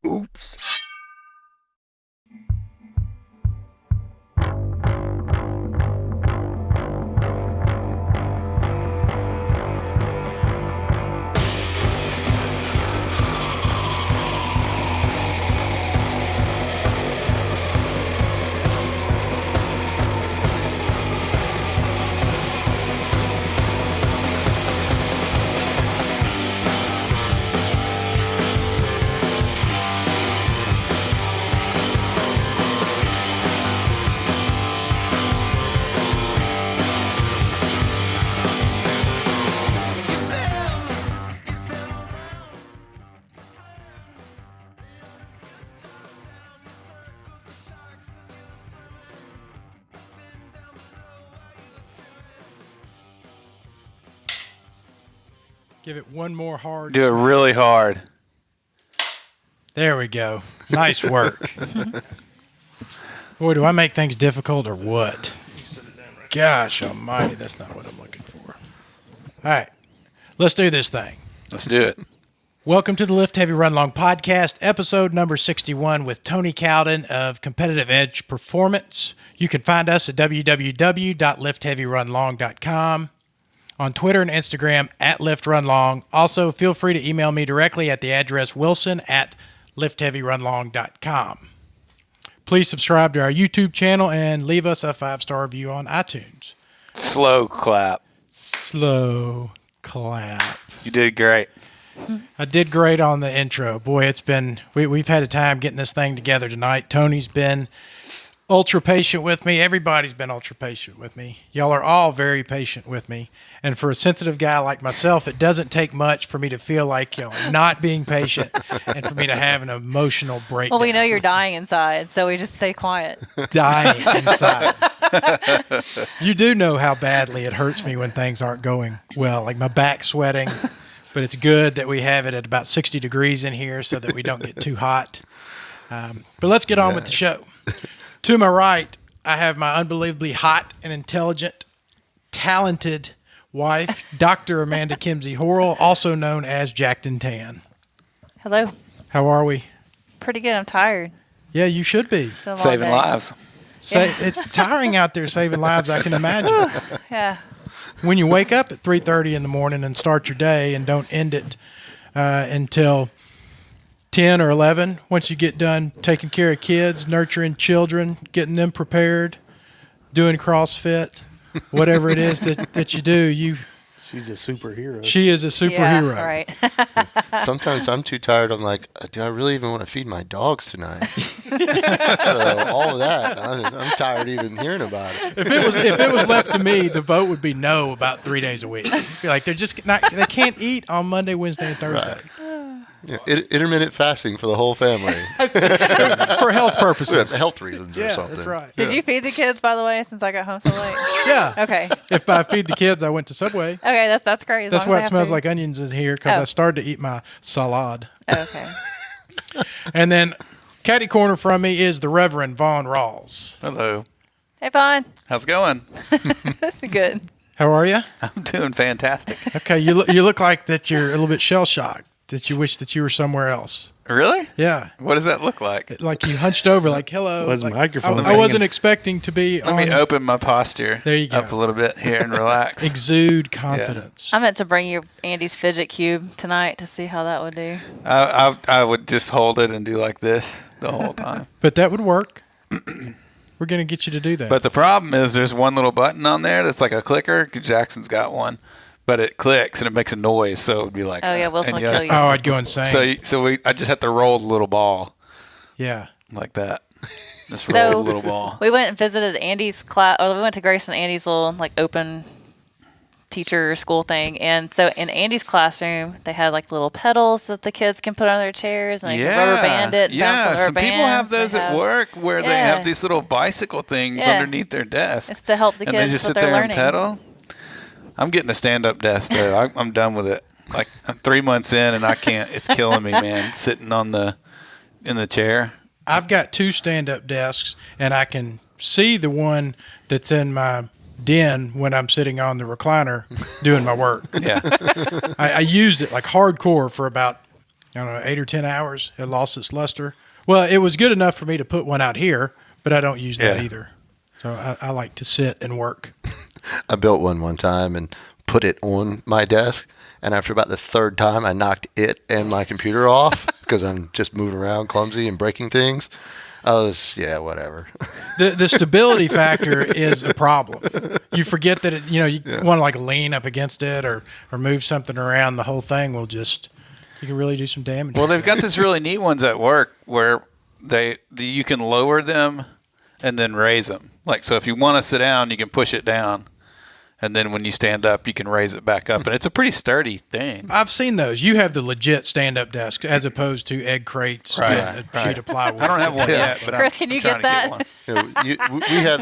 Oops. Give it one more hard. Do it really hard. There we go. Nice work. Boy, do I make things difficult or what? Gosh almighty, that's not what I'm looking for. All right, let's do this thing. Let's do it. Welcome to the Lift Heavy Run Long podcast, episode number 61 with Tony Cowden of Competitive Edge Performance. You can find us at www.liftheavyrunlong.com. On Twitter and Instagram at LiftRunLong. Also, feel free to email me directly at the address wilson@liftheavyrunlong.com. Please subscribe to our YouTube channel and leave us a 5-star review on iTunes. Slow clap. Slow clap. You did great. I did great on the intro. Boy, it's been, we've had a time getting this thing together tonight. Tony's been ultra patient with me. Everybody's been ultra patient with me. Y'all are all very patient with me. And for a sensitive guy like myself, it doesn't take much for me to feel like y'all are not being patient and for me to have an emotional breakdown. Well, we know you're dying inside, so we just stay quiet. Dying inside. You do know how badly it hurts me when things aren't going well, like my back's sweating. But it's good that we have it at about 60 degrees in here so that we don't get too hot. But let's get on with the show. To my right, I have my unbelievably hot and intelligent, talented wife, Dr. Amanda Kimsey Horrell, also known as Jacked and Tan. Hello. How are we? Pretty good. I'm tired. Yeah, you should be. It's been a long Saving day. lives. It's tiring out there saving lives, I can imagine. Yeah. When you wake up at 3:30 in the morning and start your day and don't end it until 10 or 11, once you get done taking care of kids, nurturing children, getting them prepared, doing CrossFit, whatever it is that you do, She's a superhero. she is a superhero. Yeah, right. Sometimes I'm too tired. I'm like, do I really even want to feed my dogs tonight? So all of that, I'm tired even hearing about it. If it was left to me, the vote would be no about 3 days a week. Be like, they're just not, they can't eat on Monday, Wednesday, and Thursday. Right. Yeah, intermittent fasting for the whole family. For health purposes. Health reasons or something. That's right. Did you feed the kids, by the way, since I got home so late? Yeah. Okay. If I feed the kids, I went to Subway. Okay, that's great. That's why it smells like onions in here, because I started to eat my salad. Okay. And then catty corner from me is the Reverend Vaughn Rawls. Hello. Hey, Vaughn. How's it going? Good. How are you? I'm doing fantastic. Okay, you look like that you're a little bit shell-shocked, that you wish that you were somewhere else. Really? Yeah. What does that look like? Like you hunched over, like, hello. Was like, microphone I wasn't expecting to be Let me open my posture There you go. up a little bit here and relax. exude confidence. I meant to bring you Andy's fidget cube tonight to see how that would do. I would just hold it and do like this the whole time. But that would work. We're going to get you to do that. But the problem is there's one little button on there that's like a clicker. Jackson's got one. But it clicks and it makes a noise, so it would be like. Oh, yeah, Wilson and will kill you. Oh, I'd go insane. I just have to roll the little ball Yeah. like that. Just So- roll the little ball. We went and visited Andy's class, or we went to Grace and Andy's little, like, open teacher school thing. And so in Andy's classroom, they had, like, little pedals that the kids can put on their chairs, and they can rubber band it. And bounce on the rubber some people have bands. those They at work where they Yeah. have these little bicycle things Yeah. underneath their desk. It's to help the and they kids just with sit their there learning. and pedal. I'm getting a stand-up desk though. I'm done with it. Like I'm 3 months in and I can't. It's killing me, man. Sitting in the chair. I've got 2 stand-up desks, and I can see the one that's in my den when I'm sitting on the recliner doing my work. Yeah. I used it like hardcore for about I don't know, 8 or 10 hours. It lost its luster. Well, it was good enough for me to put one out here, but I don't use that either. So I like to sit and work. I built one time and put it on my desk. And after about the third time, I knocked it and my computer off because I'm just moving around clumsy and breaking things. I was, whatever. The stability factor is a problem. You forget that, you want to like lean up against it or move something around. The whole thing will just, you can really do some damage. Well, they've got this really neat ones at work where you can lower them and then raise them. Like, so if you want to sit down, you can push it down. And then when you stand up, you can raise it back up. And it's a pretty sturdy thing. I've seen those. You have the legit stand-up desk as opposed to egg crates and a sheet of plywood. I don't have one yet, but Chris, can you get that?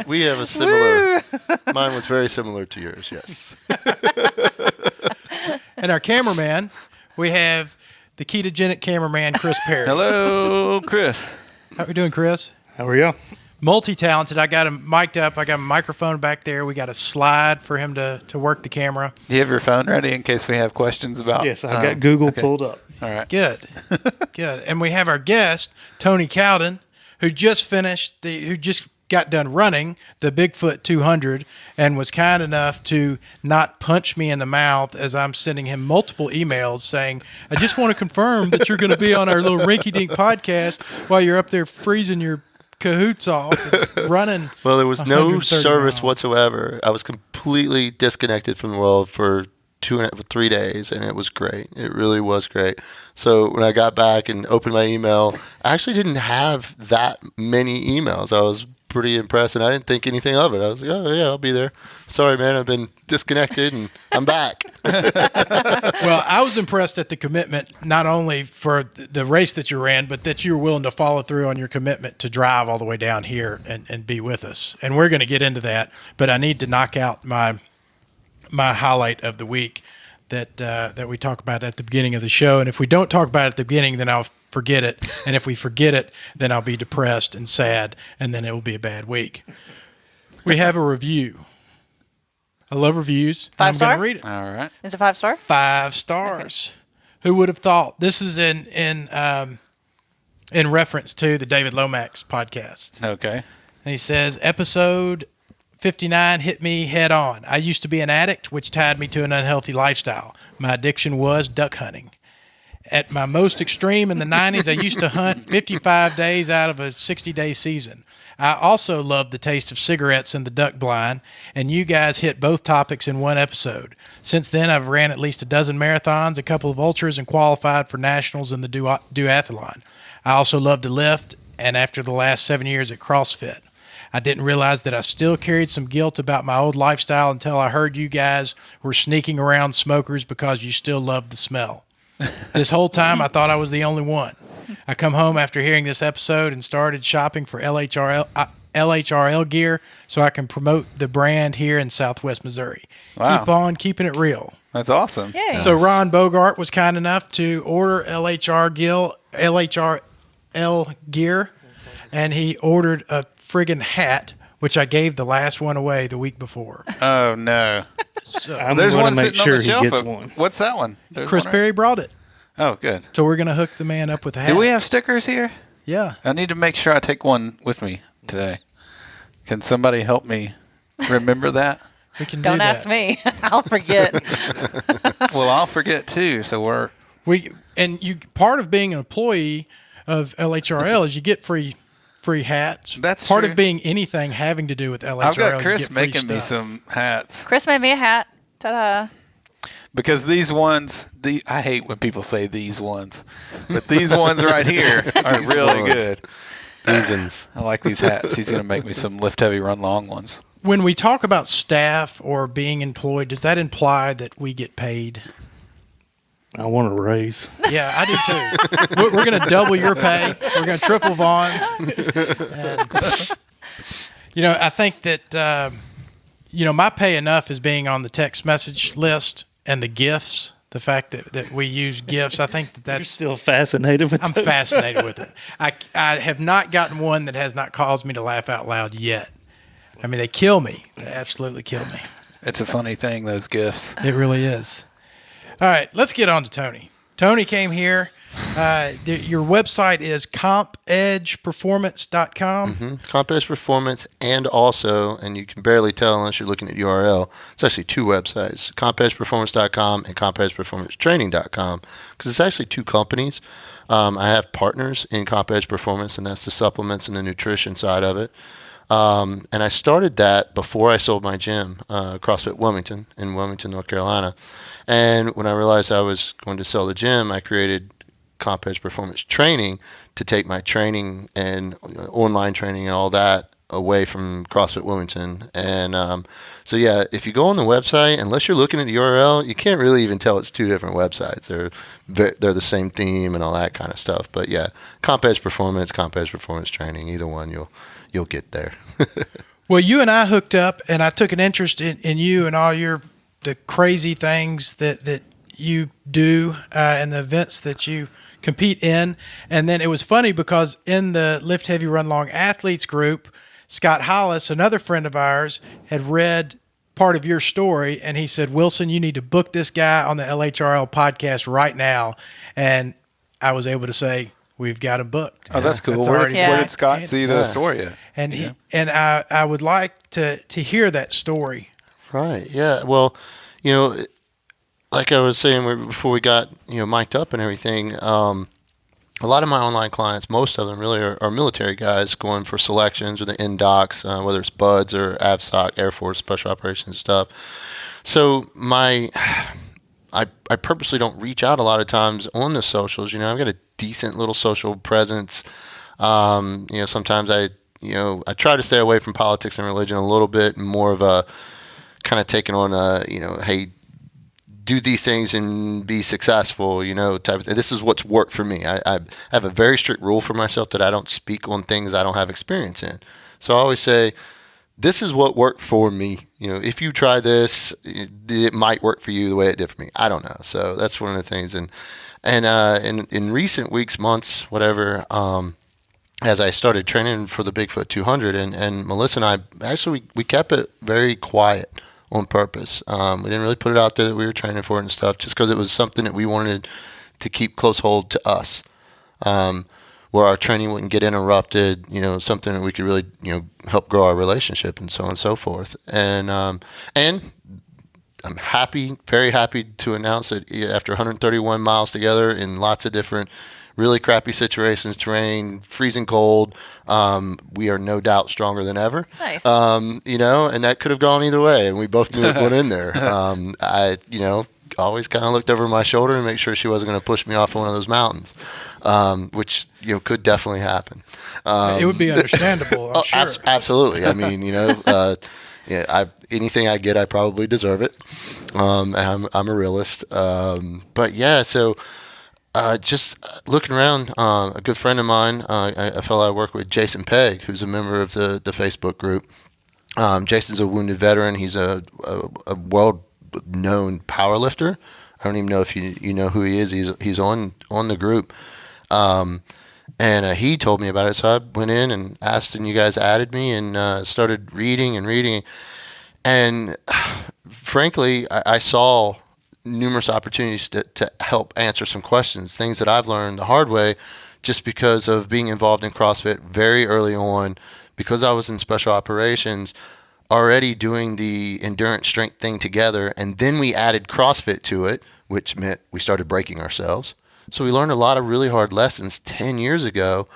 We have a similar. Mine was very similar to yours. Yes. And our cameraman, we have the ketogenic cameraman, Chris Perry. Hello, Chris. How we doing, Chris? How are you? Multi-talented. I got him mic'd up. I got a microphone back there. We got a slide for him to work the camera. Do you have your phone ready in case we have questions about? Yes, I've got Google pulled up. All right. Good. Good. And we have our guest, Tony Cowden, who just got done running the Bigfoot 200 and was kind enough to not punch me in the mouth as I'm sending him multiple emails saying, I just want to confirm that you're going to be on our little rinky-dink podcast while you're up there freezing your cahoots off and running. Well, there was no 130 service miles. whatsoever. I was completely disconnected from the world for 3 days, and it was great. It really was great. So when I got back and opened my email, I actually didn't have that many emails. I was pretty impressed, and I didn't think anything of it. I was like, oh, yeah, I'll be there. Sorry, man, I've been disconnected, and I'm back. Well, I was impressed at the commitment, not only for the race that you ran, but that you were willing to follow through on your commitment to drive all the way down here and be with us. And we're going to get into that, but I need to knock out my highlight of the week that we talk about at the beginning of the show. And if we don't talk about it at the beginning, then I'll forget it. And if we forget it, then I'll be depressed and sad, and then it will be a bad week. We have a review. I love reviews. 5-star? I'm going to read it. All right. Is it 5-star? 5 stars. Okay. Who would have thought? This is in reference to the David Lomax podcast. Okay. And he says, episode 59 hit me head on. I used to be an addict, which tied me to an unhealthy lifestyle. My addiction was duck hunting. At my most extreme in the 90s, I used to hunt 55 days out of a 60-day season. I also loved the taste of cigarettes and the duck blind, and you guys hit both topics in one episode. Since then, I've ran at least a dozen marathons, a couple of ultras, and qualified for nationals in the duathlon. I also love to lift, and after the last 7 years at CrossFit, I didn't realize that I still carried some guilt about my old lifestyle until I heard you guys were sneaking around smokers because you still loved the smell. This whole time, I thought I was the only one. I come home after hearing this episode and started shopping for LHRL gear so I can promote the brand here in Southwest Missouri. Wow. Keep on keeping it real. That's awesome. Yay. So Ron Bogart was kind enough to order LHRL gear, and he ordered a friggin' hat, which I gave the last one away the week before. Oh, no. So I'm There's going one to make sitting sure on the he shelf. gets one. What's that one? There's Chris one Perry brought it. Oh, good. So we're going to hook the man up with a hat. Do we have stickers here? Yeah. I need to make sure I take one with me today. Can somebody help me remember that? We can Don't do that. ask me. I'll forget. Well, I'll forget too. So Part of being an employee of LHRL is you get free hats. That's part true. of being anything having to do with LHRL. I've got you Chris get free making me stuff. some hats Chris made me a hat. Ta-da. because these ones. I hate when people say these ones, but these ones right here are These really ones. good. Reasons. I like these hats. He's gonna make me some lift heavy, run long ones. When we talk about staff or being employed, does that imply that we get paid? I want a raise. Yeah, I do too. We're going to double your pay. We're going to triple Vaughn's. And, I think that, my pay enough is being on the text message list and the gifts, the fact that we use gifts. I think You're that's still fascinated with I'm those. fascinated with it. I have not gotten one that has not caused me to laugh out loud yet. I mean, they kill me. They absolutely kill me. It's a funny thing, those gifts. It really is. All right, let's get on to Tony. Tony came here Your website is compedgeperformance.com. Comp Edge Performance, and also, and you can barely tell unless you're looking at URL, it's actually two websites, compedgeperformance.com and compedgeperformancetraining.com, because it's actually two companies. I have partners in Comp Edge Performance, and that's the supplements and the nutrition side of it. And I started that before I sold my gym, CrossFit Wilmington, in Wilmington, North Carolina. And when I realized I was going to sell the gym, I created Comp Edge Performance Training to take my training and online training and all that away from CrossFit Wilmington. And so, yeah, if you go on the website, unless you're looking at the URL, you can't really even tell it's two different websites. They're the same theme and all that kind of stuff. But, yeah, Comp Edge Performance Training, either one, you'll get there. Well, you and I hooked up, and I took an interest in you and all the crazy things that you do and the events that you compete in. And then it was funny because in the Lift Heavy Run Long athletes group, Scott Hollis, another friend of ours, had read part of your story, and he said, Wilson, you need to book this guy on the LHRL podcast right now. And I was able to say, we've got him booked. Oh, that's cool. That's Where already did Scott see the story at? And I would like to hear that story. Right. Yeah. Well, like I was saying before we got mic'd up and everything, a lot of my online clients, most of them really are military guys going for selections or the NDOCs, whether it's BUDS or AVSOC, Air Force Special Operations stuff. So I purposely don't reach out a lot of times on the socials. I've got a decent little social presence. Sometimes I try to stay away from politics and religion a little bit, and more of a kind of taking on hey, do these things and be successful, type of thing. This is what's worked for me. I have a very strict rule for myself that I don't speak on things I don't have experience in. So I always say, this is what worked for me. If you try this, it might work for you the way it did for me. I don't know. So that's one of the things. And in recent weeks, months, whatever, as I started training for the Bigfoot 200, and Melissa and I, actually, we kept it very quiet on purpose. We didn't really put it out there that we were training for it and stuff, just because it was something that we wanted to keep close hold to us, where our training wouldn't get interrupted, something that we could really, help grow our relationship and so on and so forth. And I'm happy, very happy to announce that after 131 miles together in lots of different really crappy situations, terrain, freezing cold, we are no doubt stronger than ever. Nice. And that could have gone either way, and we both knew it went in there. I always kind of looked over my shoulder and make sure she wasn't going to push me off one of those mountains, which could definitely happen. It would be understandable, I'm sure. Absolutely. I mean, anything I get, I probably deserve it. I'm a realist. But yeah, so. Just looking around, a good friend of mine, a fellow I work with, Jason Pegg, who's a member of the Facebook group. Jason's a wounded veteran. He's a world-known powerlifter. I don't even know if you know who he is. He's on the group. And he told me about it, so I went in and asked, and you guys added me, and started reading. And frankly, I saw numerous opportunities to help answer some questions, things that I've learned the hard way just because of being involved in CrossFit very early on, because I was in special operations, already doing the endurance strength thing together, and then we added CrossFit to it, which meant we started breaking ourselves. So we learned a lot of really hard lessons 10 years ago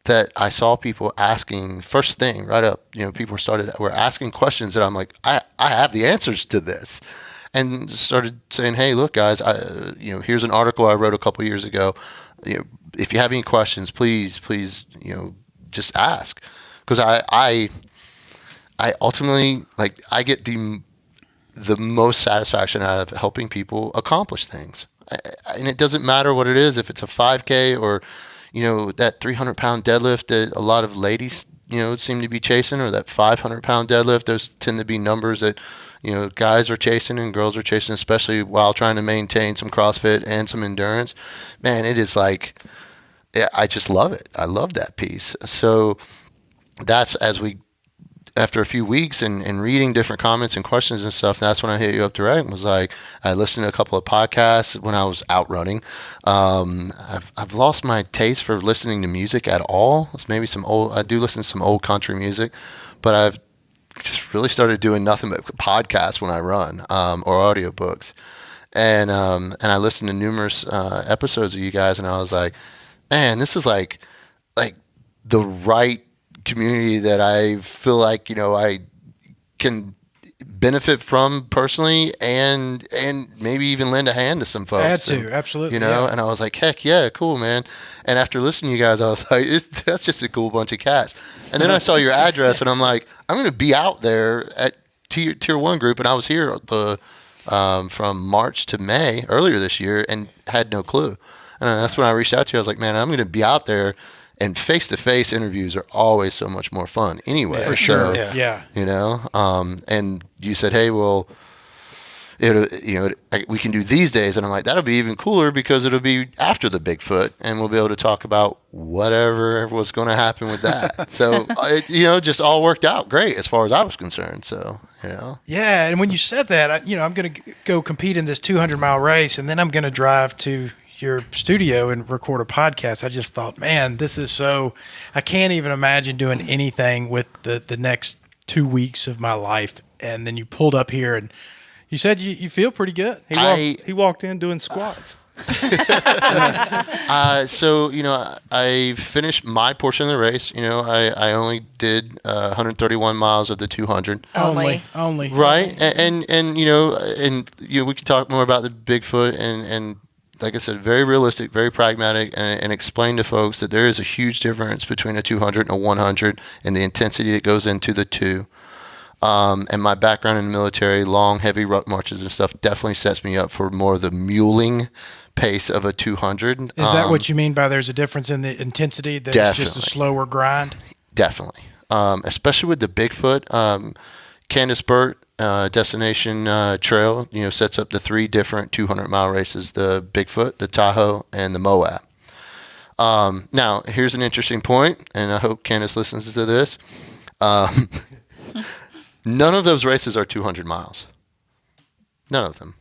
that I saw people asking first thing right up. People were asking questions that I'm like, I have the answers to this. And started saying, hey, look, guys, here's an article I wrote a couple years ago. If you have any questions, please, just ask. Because I ultimately, I get the most satisfaction out of helping people accomplish things. And it doesn't matter what it is, if it's a 5K or, that 300-pound deadlift that a lot of ladies, seem to be chasing, or that 500-pound deadlift. Those tend to be numbers that, guys are chasing and girls are chasing, especially while trying to maintain some CrossFit and some endurance. Man, it is I just love it. I love that piece. So that's as we after a few weeks and reading different comments and questions and stuff, that's when I hit you up direct and was like, I listened to a couple of podcasts when I was out running. I've lost my taste for listening to music at all. It's maybe I do listen to some old country music, but I've just really started doing nothing but podcasts when I run, or audiobooks. And I listened to numerous episodes of you guys, and I was like, man, this is like the right community that I feel like, I can benefit from personally, and maybe even lend a hand to some folks. Absolutely. And I was like, heck yeah, cool, man. And after listening to you guys, I was like, that's just a cool bunch of cats. And then I saw your address, and I'm like, I'm going to be out there at tier 1 group, and I was here from March to May earlier this year and had no clue. And that's when I reached out to you. I was like, man, I'm going to be out there. And face-to-face interviews are always so much more fun anyway. For sure. So, Yeah. And you said, hey, well, we can do these days. And I'm like, that'll be even cooler because it'll be after the Bigfoot, and we'll be able to talk about whatever was going to happen with that. So, just all worked out great as far as I was concerned. So, Yeah, and when you said that, I'm going to go compete in this 200-mile race, and then I'm going to drive to your studio and record a podcast. I just thought, man, this is I can't even imagine doing anything with the next 2 weeks of my life. And then you pulled up here and you said you feel pretty good. He walked in doing squats. So, I finished my portion of the race. I only did 131 miles of the 200. Only. Right. And we can talk more about the Bigfoot and like I said, very realistic, very pragmatic, and explain to folks that there is a huge difference between a 200 and a 100 and the intensity that goes into the two. And my background in the military, long, heavy ruck marches and stuff, definitely sets me up for more of the muling pace of a 200. Is that what you mean by there's a difference in the intensity? That it's just a slower grind? Definitely. Especially with the Bigfoot. Candace Burt, Destination Trail, sets up the 3 different 200-mile races, the Bigfoot, the Tahoe, and the Moab. Now, here's an interesting point, and I hope Candace listens to this. None of those races are 200 miles. None of them.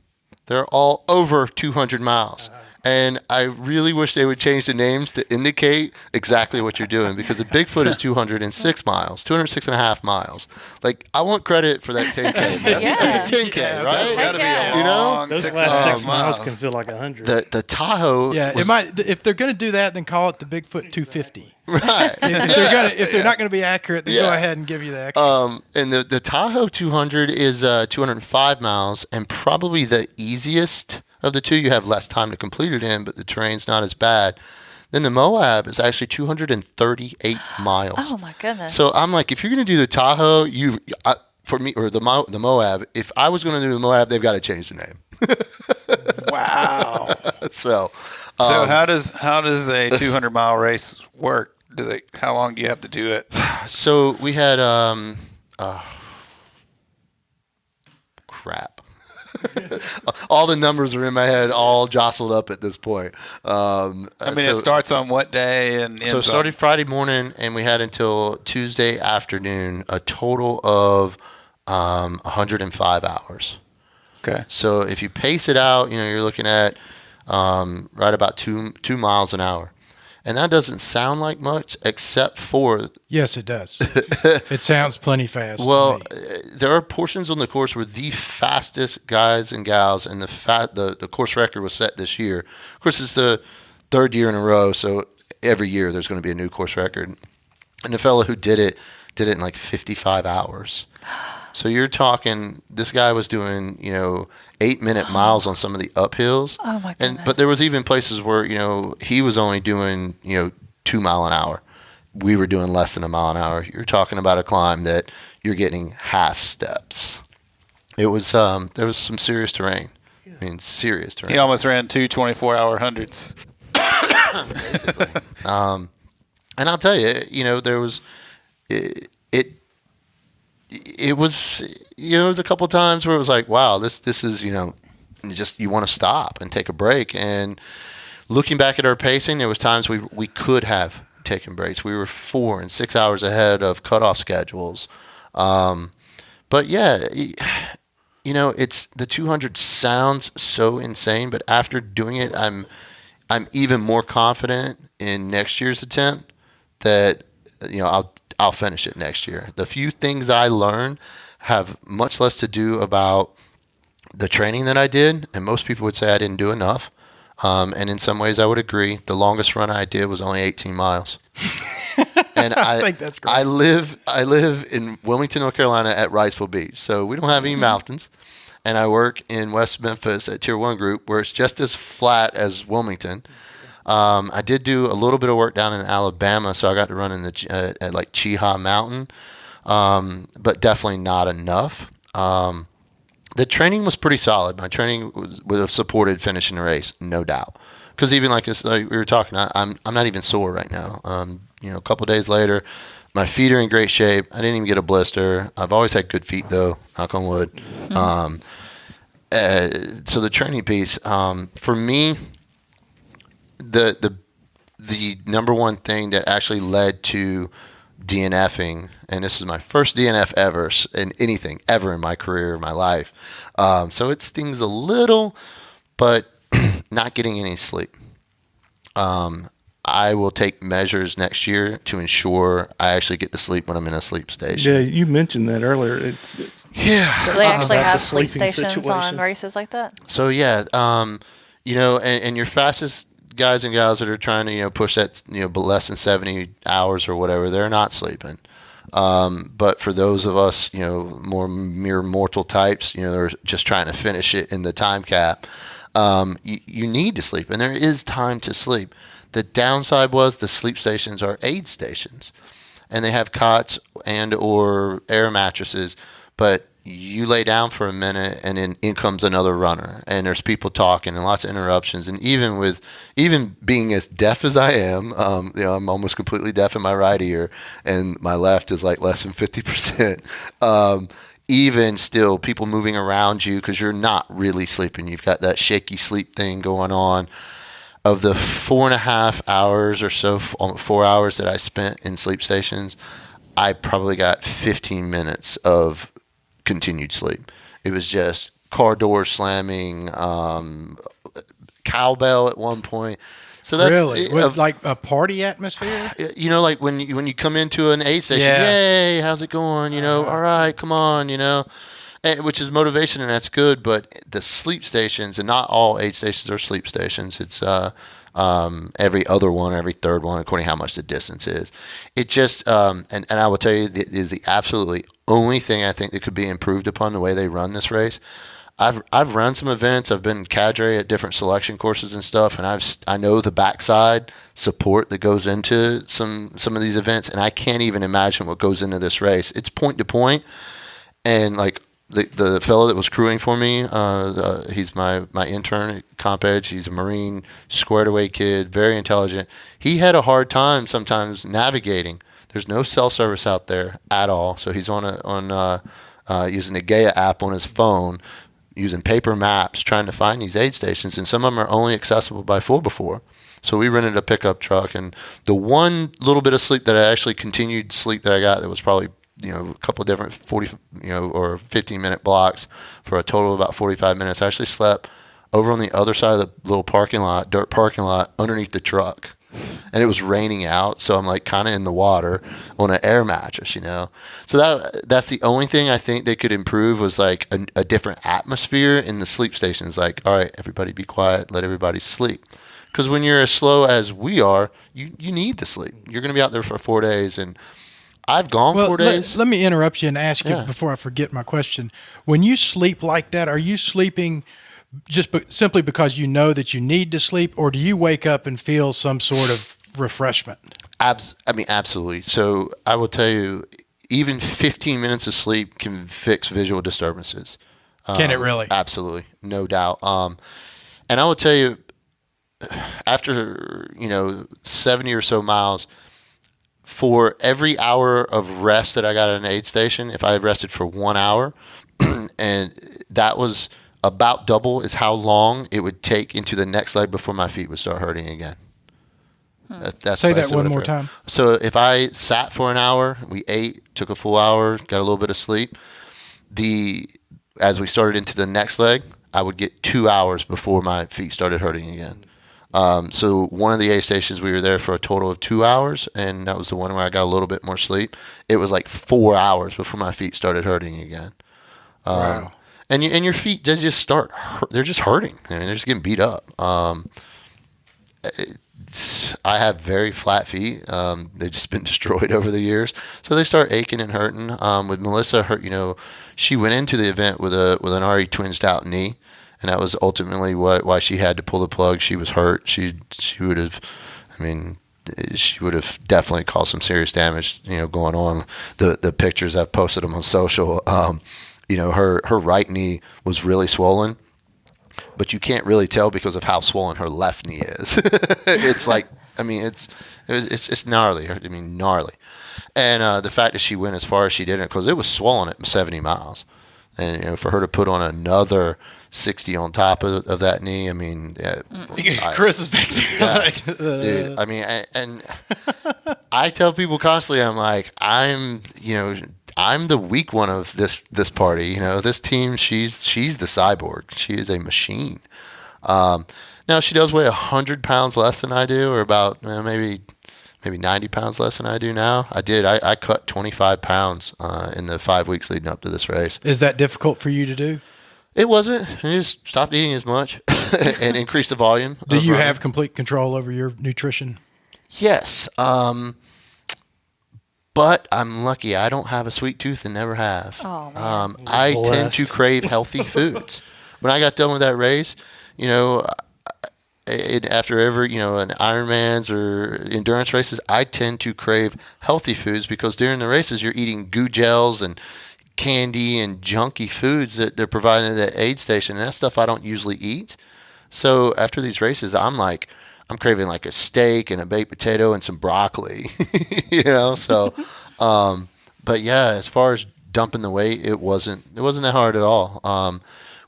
They're all over 200 miles. And I really wish they would change the names to indicate exactly what you're doing, because the Bigfoot is 206 miles, 206 and a half miles. Like, I want credit for that 10K. Man. Yeah. That's a 10K, Yeah, right? It's got to be Yeah. a long Those 6 last 6 miles. miles can feel like 100. The Tahoe. Yeah, was- it might. If they're going to do that, then call it the Bigfoot 250. Right. If they're not going to be accurate, then go Yeah. ahead and give you the extra. And the Tahoe 200 is 205 miles, and probably the easiest of the two. You have less time to complete it in, but the terrain's not as bad. Then the Moab is actually 238 miles. Oh my goodness. So I'm like, if you're going to do the Tahoe, for me, or the Moab, if I was going to do the Moab, they've got to change the name. Wow. So How does a 200-mile race work? How long do you have to do it? So we had crap. All the numbers are in my head, all jostled up at this point. It starts on what day and So it started Friday morning, and we had until Tuesday afternoon, a total of 105 hours. Okay. So if you pace it out, you're looking at right about 2 miles an hour. And that doesn't sound like much, except for... Yes, it does. It sounds plenty fast. Well, to me. there are portions on the course where the fastest guys and gals, and the course record was set this year. Of course, it's the 3rd year in a row, so every year there's going to be a new course record. And the fellow who did it in like 55 hours. So you're talking, this guy was doing, 8-minute miles on some of the uphills. Oh my goodness. But there was even places where, he was only doing, 2 mile an hour. We were doing less than a mile an hour. You're talking about a climb that you're getting half steps. It was, there was some serious terrain. I mean, serious terrain. He almost ran 2 24-hour hundreds. Basically. And I'll tell you, there was, it was, there was a couple times where it was like, wow, this is, just, you want to stop and take a break. And looking back at our pacing, there was times we could have taken breaks. We were 4 and 6 hours ahead of cutoff schedules. But yeah, it's the 200 sounds so insane, but after doing it, I'm even more confident in next year's attempt that I'll finish it next year. The few things I learned have much less to do about the training that I did, and most people would say I didn't do enough. And in some ways, I would agree. The longest run I did was only 18 miles. And I think that's great. I live in Wilmington, North Carolina, at Riceville Beach, so we don't have any mountains. And I work in West Memphis at Tier 1 group, where it's just as flat as Wilmington. I did do a little bit of work down in Alabama, so I got to run in at like Cheeha Mountain, but definitely not enough. The training was pretty solid. My training would have supported finishing the race, no doubt. Because even like we were talking, I'm not even sore right now. A couple of days later, my feet are in great shape. I didn't even get a blister. I've always had good feet, though, knock on wood. So the training piece, for me, the number one thing that actually led to DNFing, and this is my first DNF ever in anything ever in my career, my life. So it stings a little, but not getting any sleep. I will take measures next year to ensure I actually get to sleep when I'm in a sleep station. Yeah, you mentioned that earlier. Yeah. So they actually About have the sleep sleeping stations on situations. races like that? So yeah, and your fastest guys and gals that are trying to push that less than 70 hours or whatever, they're not sleeping. But for those of us more mere mortal types, they're just trying to finish it in the time cap. You need to sleep, and there is time to sleep. The downside was the sleep stations are aid stations, and they have cots and or air mattresses, but you lay down for a minute and then in comes another runner, and there's people talking and lots of interruptions. And even being as deaf as I am, I'm almost completely deaf in my right ear, and my left is like less than 50%. Even still, people moving around you because you're not really sleeping. You've got that shaky sleep thing going on. Of the 4.5 hours or so, 4 hours that I spent in sleep stations, I probably got 15 minutes of continued sleep. It was just car doors slamming, cowbell at one point. So that's really with like a party atmosphere. Like when you come into an aid station, yay, how's it going? All right, come on, which is motivation, and that's good. But the sleep stations, and not all aid stations are sleep stations. It's every other one, every third one, according to how much the distance is. It just and I will tell you, it is the absolutely only thing I think that could be improved upon the way they run this race. I've run some events. I've been cadre at different selection courses and stuff, and I know the backside support that goes into some of these events, and I can't even imagine what goes into this race. It's point to point, and like the fellow that was crewing for me, he's my intern at Comp Edge. He's a Marine, squared away kid, very intelligent. He had a hard time sometimes navigating. There's no cell service out there at all, so he's on using the Gaia app on his phone, using paper maps, trying to find these aid stations, and some of them are only accessible by 4x4. So we rented a pickup truck, and the one little bit of sleep that I actually continued sleep that I got that was probably a couple of different 40 or 15-minute blocks for a total of about 45 minutes. I actually slept over on the other side of the little dirt parking lot underneath the truck. And it was raining out, so I'm like kind of in the water on an air mattress, So that's the only thing I think they could improve was like a different atmosphere in the sleep stations. Like, all right, everybody be quiet, let everybody sleep. Because when you're as slow as we are, you need the sleep. You're going to be out there for 4 days, and I've gone 4 days. Let me interrupt you and ask you before I forget my question. When you sleep like that, are you sleeping simply because you know that you need to sleep, or do you wake up and feel some sort of refreshment? Absolutely. So I will tell you, even 15 minutes of sleep can fix visual disturbances. Can it really? Absolutely, no doubt. And I will tell you, after 70 or so miles, for every hour of rest that I got at an aid station, if I rested for 1 hour, and that was about double is how long it would take into the next leg before my feet would start hurting again. That's Say that basically one what I more figured. time. So if I sat for an hour, we ate, took a full hour, got a little bit of sleep, as we started into the next leg, I would get 2 hours before my feet started hurting again. So one of the aid stations, we were there for a total of 2 hours, and that was the one where I got a little bit more sleep. It was like 4 hours before my feet started hurting again. Wow. And your feet, they just they're just hurting. I mean, they're just getting beat up. I have very flat feet. They've just been destroyed over the years, so they start aching and hurting. With Melissa, she went into the event with an already twinged out knee, and that was ultimately why she had to pull the plug. She was hurt. She would have, she would have definitely caused some serious damage. Going on the pictures, I've posted them on social. Her right knee was really swollen. But you can't really tell because of how swollen her left knee is. It's like, it's gnarly. Gnarly. And the fact that she went as far as she did, because it was swollen at 70 miles. And, for her to put on another 60 on top of that knee, Chris is back there. Yeah, dude, and I tell people constantly, I'm like, I'm the weak one of this party. This team, she's the cyborg. She is a machine. Now she does weigh 100 pounds less than I do, or about maybe 90 pounds less than I do now. I cut 25 pounds in the 5 weeks leading up to this race. Is that difficult for you to do? It wasn't. I just stopped eating as much and increased the volume. Do you have complete control over your nutrition? Yes. But I'm lucky. I don't have a sweet tooth and never have. Oh, man. I tend to crave healthy foods. When I got done with that race, after every, an Ironmans or endurance races, I tend to crave healthy foods because during the races you're eating goo gels and candy and junky foods that they're providing at the aid station. And that stuff I don't usually eat. So after these races, I'm craving like a steak and a baked potato and some broccoli, so, but yeah, as far as dumping the weight, it wasn't that hard at all.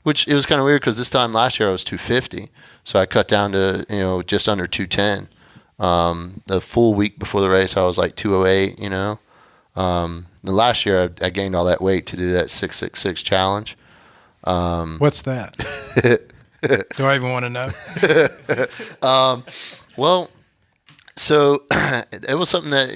Which it was kind of weird because this time last year I was 250. So I cut down to, just under 210. The full week before the race, I was like 208, the last year I gained all that weight to do that 666 challenge. What's that? Do I even want to know? Well, so it was something that,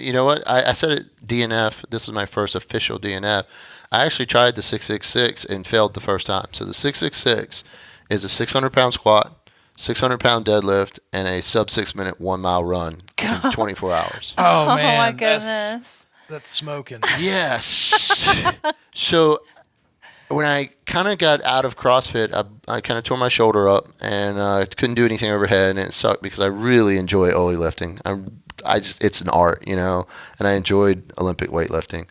I said at DNF, this was my first official DNF. I actually tried the 666 and failed the first time. So the 666 is a 600-pound squat, 600-pound deadlift, and a sub 6 minute 1 mile run in 24 hours. Oh, man. My goodness. That's smoking. Yes. So when I kind of got out of CrossFit, I kind of tore my shoulder up and couldn't do anything overhead, and it sucked because I really enjoy Ollie lifting. It's an art, and I enjoyed Olympic weightlifting.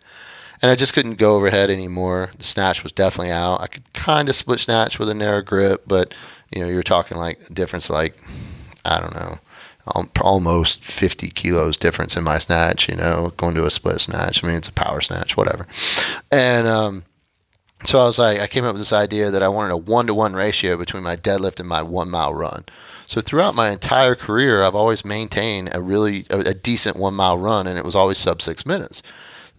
And I just couldn't go overhead anymore. The snatch was definitely out. I could kind of split snatch with a narrow grip, but you're talking like a difference like, I don't know, almost 50 kilos difference in my snatch, going to a split snatch. It's a power snatch, whatever. And so I came up with this idea that I wanted a 1-to-1 ratio between my deadlift and my 1 mile run. So throughout my entire career, I've always maintained a decent 1 mile run, and it was always sub 6 minutes.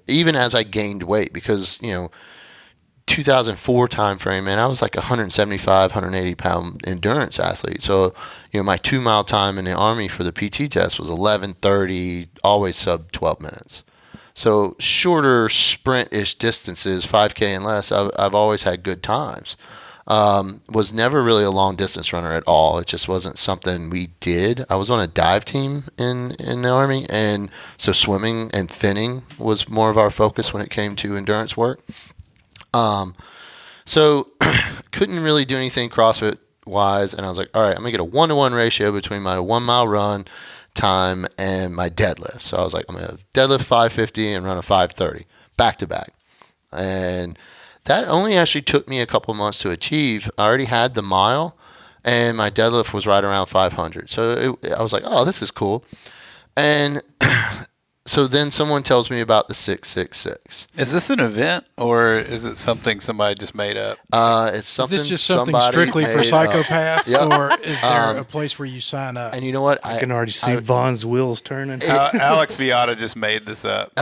Even as I gained weight, because 2004 time frame, man, I was like 175, 180 pound endurance athlete. So my 2 mile time in the Army for the PT test was 11:30, always sub 12 minutes. So shorter sprint-ish distances, 5K and less, I've always had good times. Was never really a long distance runner at all. It just wasn't something we did. I was on a dive team in the Army, and so swimming and finning was more of our focus when it came to endurance work. So couldn't really do anything CrossFit wise, and I was like, all right, I'm gonna get a 1-to-1 ratio between my 1 mile run time and my deadlift. So I was like, I'm gonna deadlift 550 and run a 530 back to back, and that only actually took me a couple months to achieve. I already had the mile, and my deadlift was right around 500. So I was like, oh, this is cool. And so then someone tells me about the 666. Is this an event or is it something somebody just made up? It's something. Is this just something somebody strictly for made up. psychopaths, Yep. or is there a place where you sign up? And you know what? I can already see Vaughn's wheels turning. Alex Viata just made this up.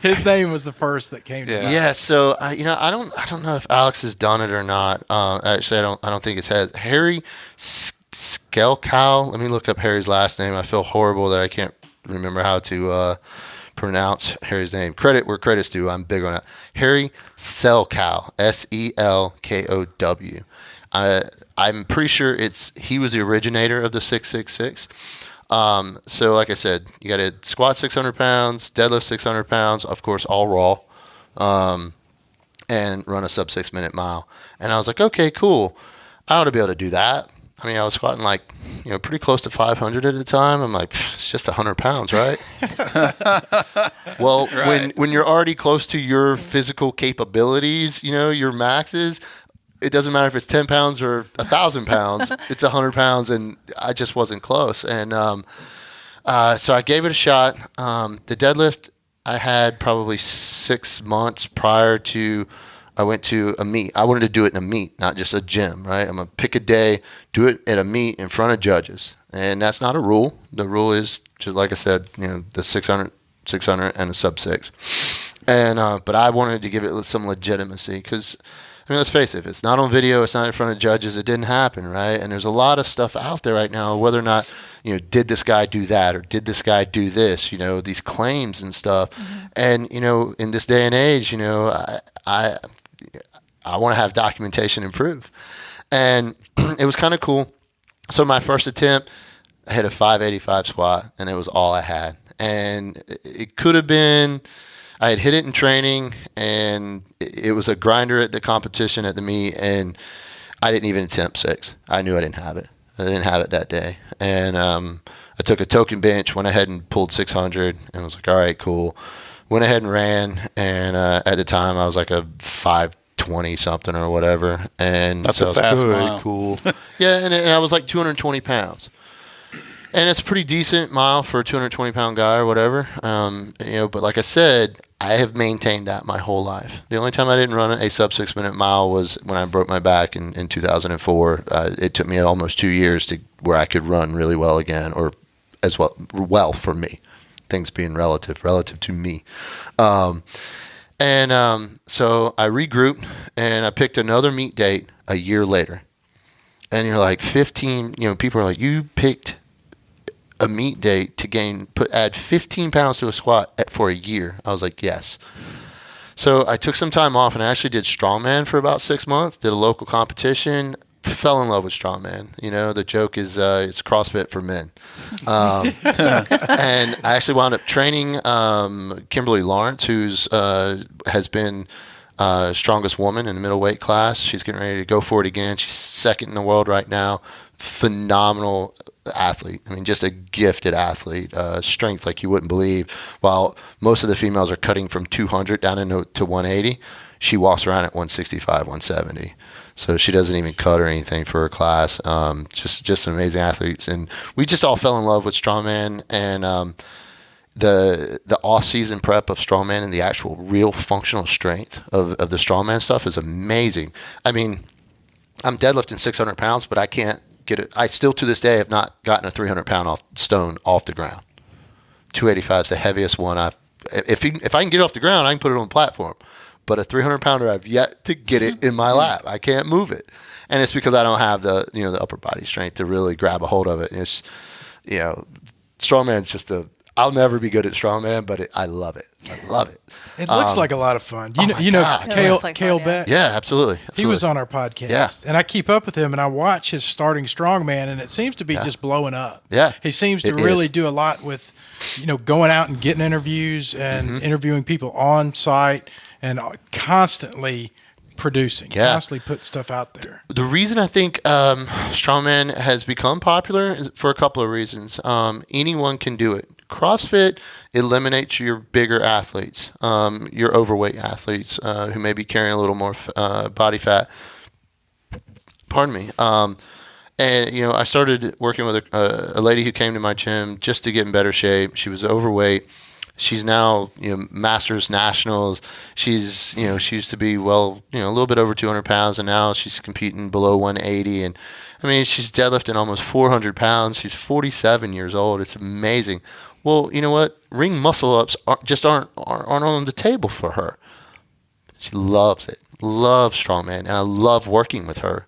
His name was the first that came to me. Yeah. So I don't know if Alex has done it or not. Actually, I don't think it's had Harry Skelkow. Let me look up Harry's last name. I feel horrible that I can't remember how to pronounce Harry's name. Credit where credit's due. I'm big on that. Harry Selkow, Selkow. I'm pretty sure he was the originator of the 666. So like I said, you got to squat 600 pounds, deadlift 600 pounds, of course, all raw, and run a sub 6 minute mile. And I was like, okay, cool. I ought to be able to do that. I mean, I was squatting pretty close to 500 at a time. I'm like, it's just 100 pounds, right? Well, Right. when you're already close to your physical capabilities, your maxes, it doesn't matter if it's 10 pounds or 1,000 pounds. It's 100 pounds, and I just wasn't close. And so I gave it a shot. The deadlift, I had probably 6 months prior to I went to a meet. I wanted to do it in a meet, not just a gym, right? I'm going to pick a day, do it at a meet in front of judges. And that's not a rule. The rule is, just like I said, the 600, and a sub 6. And but I wanted to give it some legitimacy because, let's face it, if it's not on video, it's not in front of judges, it didn't happen, right? And there's a lot of stuff out there right now, whether or not, did this guy do that or did this guy do this, these claims and stuff. Mm-hmm. And, in this day and age, I want to have documentation and proof. And it was kind of cool. So my first attempt, I hit a 585 squat, and it was all I had. And it could have been, I had hit it in training, and it was a grinder at the competition at the meet, and I didn't even attempt 6. I knew I didn't have it. I didn't have it that day. And I took a token bench, went ahead and pulled 600, and was like, all right, cool. Went ahead and ran, and at the time I was like a 520 something or whatever, and that's so a fast mile. Cool. Yeah, and I was like 220 pounds, and it's a pretty decent mile for a 220 pound guy or whatever. But like I said, I have maintained that my whole life. The only time I didn't run a sub 6 minute mile was when I broke my back in 2004. It took me almost 2 years to where I could run really well again, or as well for me. Things being relative to me. So I regrouped and I picked another meet date a year later. And you're like 15, people are like, you picked a meet date to add 15 pounds to a squat for a year. I was like, yes. So I took some time off and I actually did Strongman for about 6 months, did a local competition, fell in love with Strongman. The joke is it's CrossFit for men. And I actually wound up training Kimberly Lawrence, who's has been strongest woman in the middleweight class. She's getting ready to go for it again. She's second in the world right now. Phenomenal athlete. Just a gifted athlete. Strength like you wouldn't believe. While most of the females are cutting from 200 down to 180, she walks around at 165, 170. So she doesn't even cut or anything for her class. Just an amazing athletes. And we just all fell in love with Strongman, and the off-season prep of Strongman and the actual real functional strength of the Strongman stuff is amazing. I'm deadlifting 600 pounds, but I can't get it. I still to this day have not gotten a 300 pound stone off the ground. 285 is the heaviest one if I can get it off the ground, I can put it on the platform. But a 300 pounder, I've yet to get it in my lap. I can't move it. And it's because I don't have the upper body strength to really grab a hold of it. And it's, Strongman's just I'll never be good at Strongman, but I love it. I love it. It looks like a lot of fun. God. Cale, looks like Cale fun, Beck? Yeah, absolutely. He was on our podcast. Yeah. And I keep up with him, and I watch his starting Strongman, and it seems to be just blowing up. Yeah. He seems to It really is. do a lot with, going out and getting interviews and interviewing people on site and constantly producing, constantly put stuff out there. The reason I think Strongman has become popular is for a couple of reasons. Anyone can do it. CrossFit eliminates your bigger athletes, your overweight athletes who may be carrying a little more body fat. Pardon me. And, I started working with a lady who came to my gym just to get in better shape. She was overweight. She's now, masters nationals. She's, she used to be, a little bit over 200 pounds, and now she's competing below 180. And I mean, she's deadlifting almost 400 pounds. She's 47 years old. It's amazing. Well, you know what? Ring muscle ups aren't on the table for her. She loves it. Loves strongman, and I love working with her.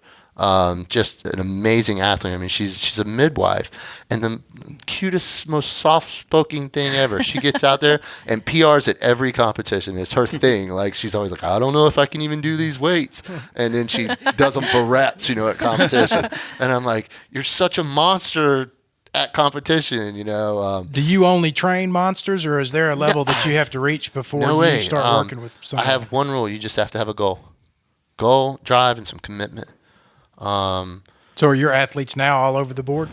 Just an amazing athlete. I mean, she's a midwife, and the cutest, most soft-spoken thing ever. She gets out there and PRs at every competition. It's her thing. Like, she's always like, I don't know if I can even do these weights, and then she does them for reps, at competition. And I'm like, you're such a monster at competition, Do you only train monsters, or is there a level that you have to reach before you start working with someone? I have one rule. You just have to have a goal, drive, and some commitment. So are your athletes now all over the board?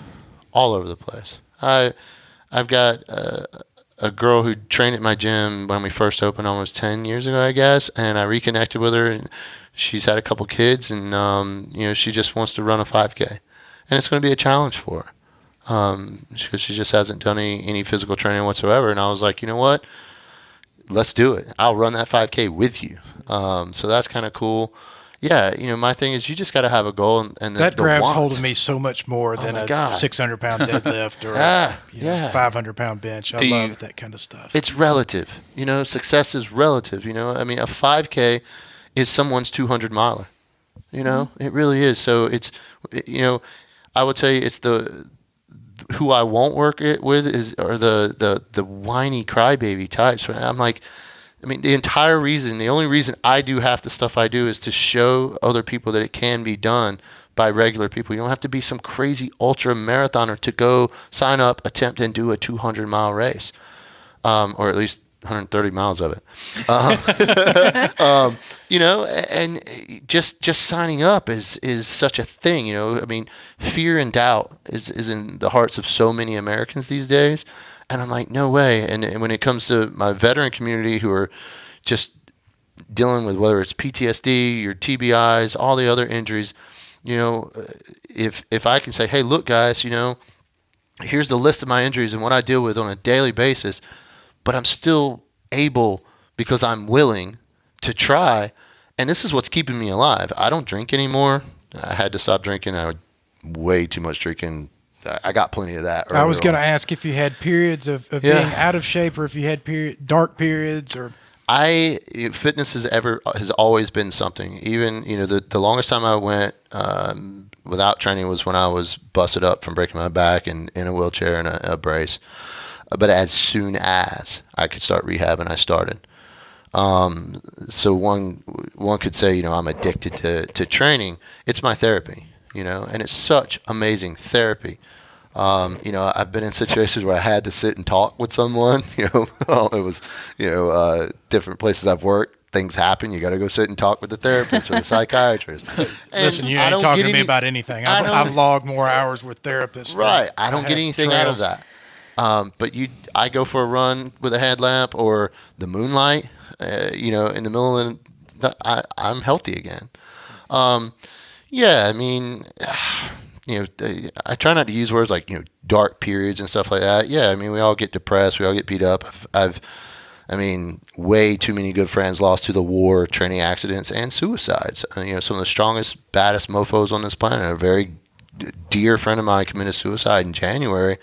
All over the place. I've got a girl who trained at my gym when we first opened almost 10 years ago, I guess, and I reconnected with her, and she's had a couple kids, and she just wants to run a 5K, and it's going to be a challenge for her because she just hasn't done any physical training whatsoever. And I was like, you know what? Let's do it. I'll run that 5K with you. So that's kind of cool. Yeah, my thing is you just got to have a goal, and that grabs want. hold of me so much more than a 600-pound deadlift or a 500-pound bench. I love that kind of stuff. It's relative. Success is relative. I mean, a 5K is someone's 200-miler. It really is. So it's, I would tell you, it's who I won't work it with are the whiny crybaby types. I'm like, the only reason I do half the stuff I do is to show other people that it can be done by regular people. You don't have to be some crazy ultra marathoner to go sign up, attempt, and do a 200-mile race, or at least 130 miles of it. And just signing up is such a thing. Fear and doubt is in the hearts of so many Americans these days. And I'm like, no way. And when it comes to my veteran community who are just dealing with whether it's PTSD, your TBIs, all the other injuries, if I can say, hey, look, guys, here's the list of my injuries and what I deal with on a daily basis, but I'm still able because I'm willing to try. And this is what's keeping me alive. I don't drink anymore. I had to stop drinking. I had way too much drinking. I got plenty of that. I was going to ask if you had periods of being out of shape, or if you had dark periods, or. Fitness has always been something. Even the longest time I went without training was when I was busted up from breaking my back and in a wheelchair and a brace. But as soon as I could start rehabbing, I started. So one could say I'm addicted to training. It's my therapy. And it's such amazing therapy. I've been in situations where I had to sit and talk with someone. It was, different places I've worked. Things happen. You got to go sit and talk with the therapist or the psychiatrist. Listen, you ain't talking to me about anything. I've logged more hours with therapists. Right. I don't get anything out of that. But I go for a run with a headlamp or the moonlight, in the middle of I'm healthy again. I try not to use words like, dark periods and stuff like that. Yeah, we all get depressed. We all get beat up. Way too many good friends lost to the war, training accidents, and suicides. Some of the strongest, baddest mofos on this planet. A very dear friend of mine committed suicide in January,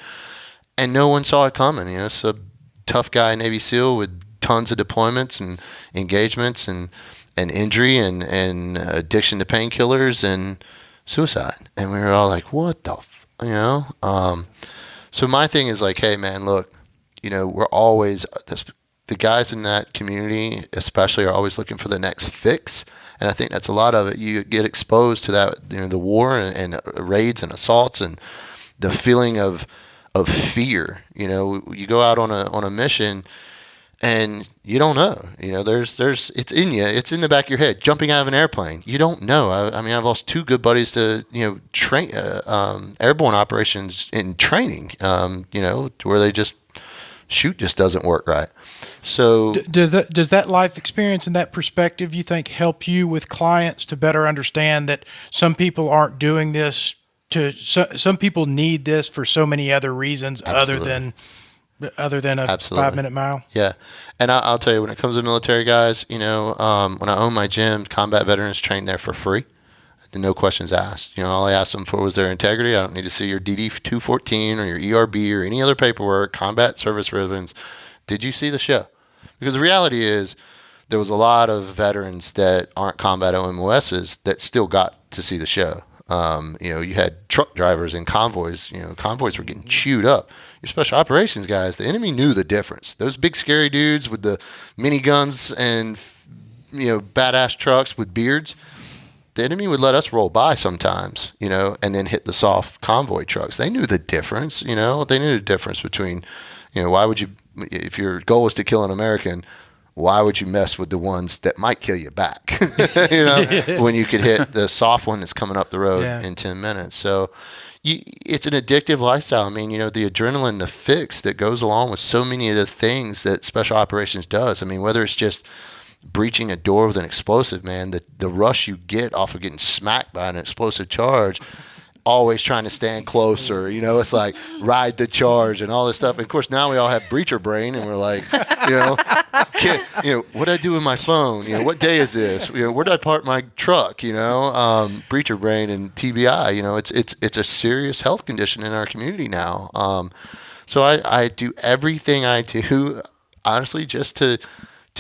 and no one saw it coming. It's a tough guy, Navy SEAL, with tons of deployments and engagements and injury and addiction to painkillers and suicide. And we were all like, what the so my thing is like, hey man, look, we're always the guys in that community especially are always looking for the next fix. And I think that's a lot of it. You get exposed to that, the war and raids and assaults and the feeling of fear. You go out on a mission and you don't know. There's it's in you. It's in the back of your head. Jumping out of an airplane, you don't know. I've lost two good buddies to train airborne operations in training. To where they just doesn't work right. So does that life experience and that perspective, you think, help you with clients to better understand that some people aren't doing this some people need this for so many other reasons other than a Absolutely. 5-minute mile. Yeah. And I'll tell you, when it comes to military guys, when I own my gym, combat veterans train there for free. No questions asked. All I asked them for was their integrity. I don't need to see your DD-214 or your ERB or any other paperwork, combat service ribbons. Did you see the show? Because the reality is there was a lot of veterans that aren't combat OMOSs that still got to see the show. You had truck drivers and convoys. Convoys were getting chewed up. Your special operations guys, the enemy knew the difference. Those big scary dudes with the miniguns and badass trucks with beards, the enemy would let us roll by sometimes, and then hit the soft convoy trucks. They knew the difference. They knew the difference between, why would you, if your goal is to kill an American, why would you mess with the ones that might kill you back? When you could hit the soft one that's coming up the road in 10 minutes. So it's an addictive lifestyle. I mean, the adrenaline, the fix that goes along with so many of the things that special operations does. I mean, whether it's just breaching a door with an explosive, man, the rush you get off of getting smacked by an explosive charge, always trying to stand closer, it's like ride the charge and all this stuff. And of course, now we all have breacher brain and we're like, what do I do with my phone? What day is this? Where did I park my truck? Breacher brain and TBI, it's a serious health condition in our community now. So I do everything I do, honestly, just to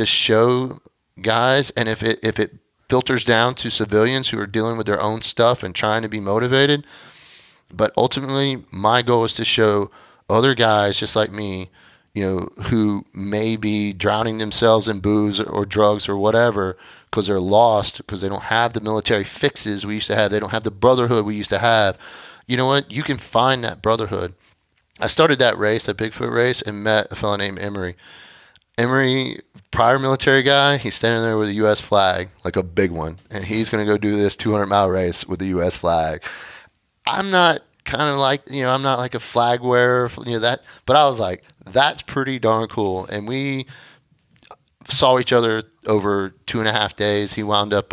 show guys, and if it filters down to civilians who are dealing with their own stuff and trying to be motivated, but ultimately my goal is to show other guys just like me, who may be drowning themselves in booze or drugs or whatever because they're lost, because they don't have the military fixes we used to have, they don't have the brotherhood we used to have. You know what? You can find that brotherhood. I started that race, that Bigfoot race, and met a fellow named Emery. Emery, prior military guy, he's standing there with a U.S. flag, like a big one, and he's going to go do this 200-mile race with the U.S. flag. I'm not I'm not like a flag wearer, that, but I was like, that's pretty darn cool. And we saw each other over 2.5 days. He wound up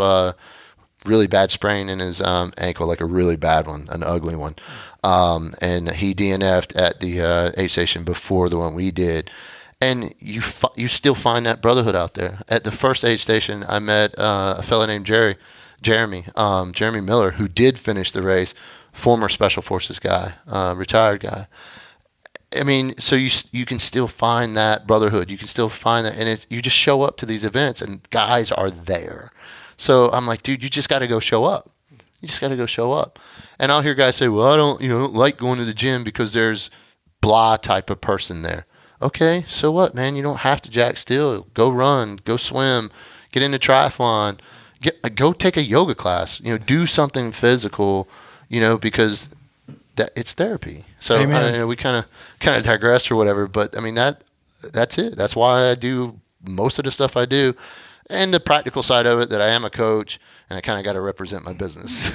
really bad sprain in his ankle, like a really bad one, an ugly one. And he DNF'd at the aid station before the one we did. And you still find that brotherhood out there. At the first aid station, I met a fellow named Jeremy Miller, who did finish the race, former Special Forces guy, retired guy. I mean, so you can still find that brotherhood. You can still find that, and you just show up to these events, and guys are there. So I'm like, dude, you just got to go show up. You just got to go show up. And I'll hear guys say, well, I don't like going to the gym because there's blah type of person there. Okay, so what, man? You don't have to jack still. Go run, go swim, get into triathlon, go take a yoga class. Do something physical. Because that it's therapy. So we kind of digressed or whatever, but I mean that's it. That's why I do most of the stuff I do, and the practical side of it, that I am a coach and I kind of got to represent my business.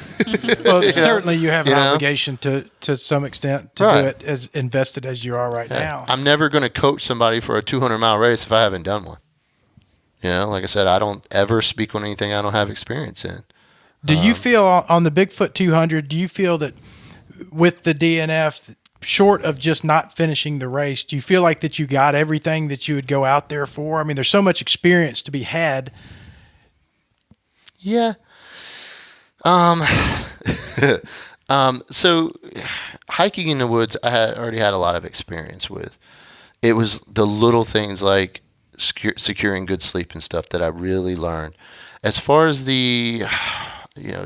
Well, certainly you have an obligation to some extent to do it as invested as you are right now. I'm never going to coach somebody for a 200-mile race if I haven't done one. Like I said, I don't ever speak on anything I don't have experience in. Do you feel on the Bigfoot 200, do you feel that with the DNF, short of just not finishing the race, do you feel like that you got everything that you would go out there for? I mean, there's so much experience to be had. Yeah. So hiking in the woods, I already had a lot of experience with. It was the little things like securing good sleep and stuff that I really learned. As far as the,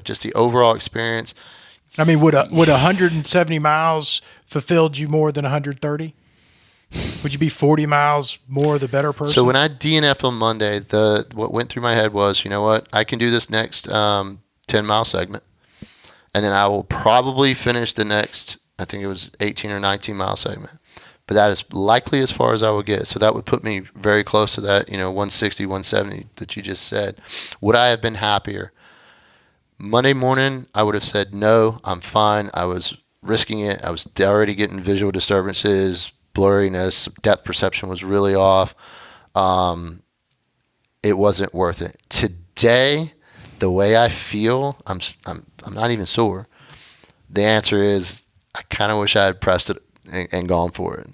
just the overall experience. I mean, would 170 miles fulfilled you more than 130? Would you be 40 miles more the better person? So when I DNF'd on Monday, what went through my head was, you know what, I can do this next 10-mile segment, and then I will probably finish the next, I think it was 18 or 19-mile segment. But that is likely as far as I will get. So that would put me very close to that, 160, 170 that you just said. Would I have been happier? Monday morning, I would have said, no, I'm fine. I was risking it. I was already getting visual disturbances, blurriness, depth perception was really off. It wasn't worth it. Today, the way I feel, I'm not even sore. the answer is I kind of wish I had pressed it and gone for it.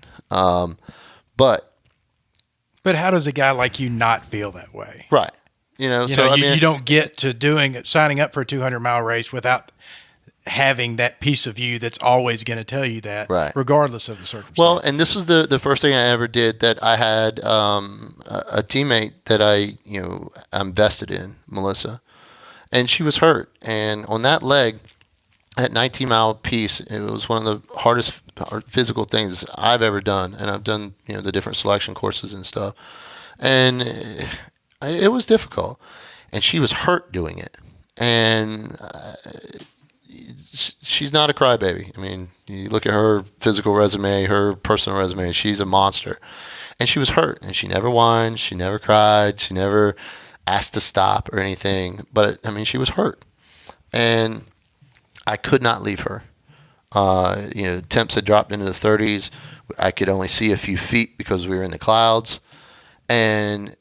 But how does a guy like you not feel that way? right, you know, You don't get to signing up for a 200-mile race without having that piece of you that's always going to tell you that, right, regardless of the circumstance. Well, and this was the first thing I ever did that I had a teammate that I'm vested in, Melissa, and she was hurt, and on that leg, that 19-mile piece, it was one of the hardest physical things I've ever done, and I've done the different selection courses and stuff, and it was difficult, and she was hurt doing it, and she's not a crybaby. I mean, you look at her physical resume, her personal resume, she's a monster, and she was hurt, and she never whined, she never cried, she never asked to stop or anything, but I mean, she was hurt, and I could not leave her. Temps had dropped into the 30s. I could only see a few feet because we were in the clouds. And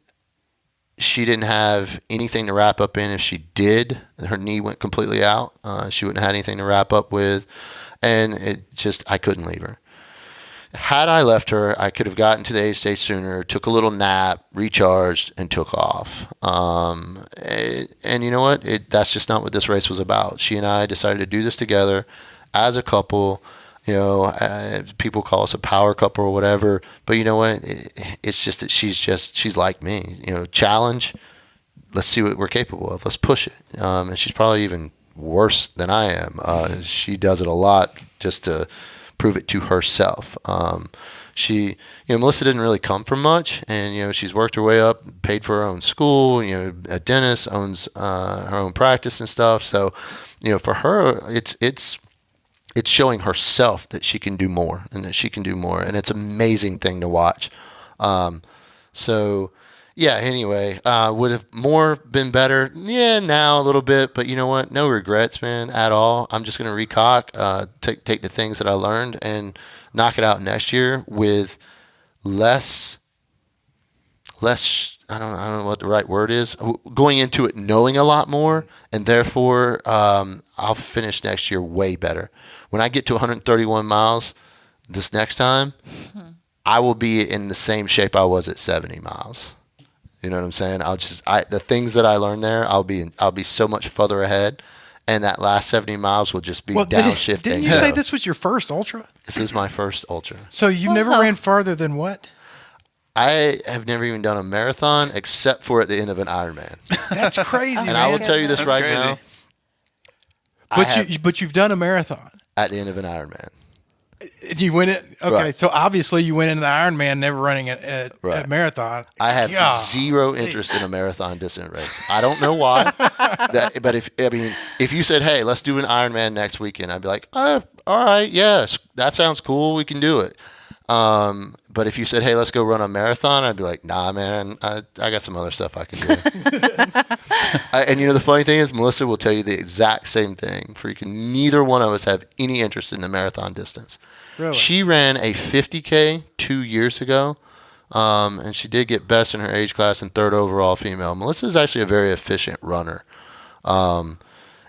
she didn't have anything to wrap up in. If she did, her knee went completely out. She wouldn't have had anything to wrap up with. And I couldn't leave her. Had I left her, I could have gotten to the aid stage sooner, took a little nap, recharged, and took off. And you know what? That's just not what this race was about. She and I decided to do this together as a couple. People call us a power couple or whatever. But you know what? It's just that she's like me. Challenge. Let's see what we're capable of. Let's push it. And she's probably even worse than I am. She does it a lot just to prove it to herself. Melissa didn't really come from much, and she's worked her way up, paid for her own school. A dentist, owns her own practice and stuff. So, for her, it's showing herself that she can do more, and it's an amazing thing to watch. Anyway, would have more been better? Yeah, now a little bit, but you know what? No regrets, man, at all. I'm just going to recock, take the things that I learned and knock it out next year with less, I don't know what the right word is, going into it knowing a lot more, and therefore I'll finish next year way better. When I get to 131 miles this next time, I will be in the same shape I was at 70 miles. You know what I'm saying? The things that I learned there, I'll be so much further ahead, and that last 70 miles will just be downshifting. Didn't you say this was your first ultra? This is my first ultra. So you never ran farther than what? I have never even done a marathon except for at the end of an Ironman. That's crazy, and man. I will tell you this That's right crazy. now. But you've done a marathon. At the end of an Ironman. You win it? Okay, Right. So obviously you went into the Ironman never running a marathon. I have zero interest in a marathon distance race. I don't know why. But if you said, hey, let's do an Ironman next weekend, I'd be like, oh, all right, yes, that sounds cool. We can do it. But if you said, hey, let's go run a marathon, I'd be like, nah, man, I got some other stuff I can do. And the funny thing is, Melissa will tell you the exact same thing. Freaking neither one of us have any interest in the marathon distance. Really? She ran a 50K 2 years ago, and she did get best in her age class and third overall female. Melissa is actually a very efficient runner.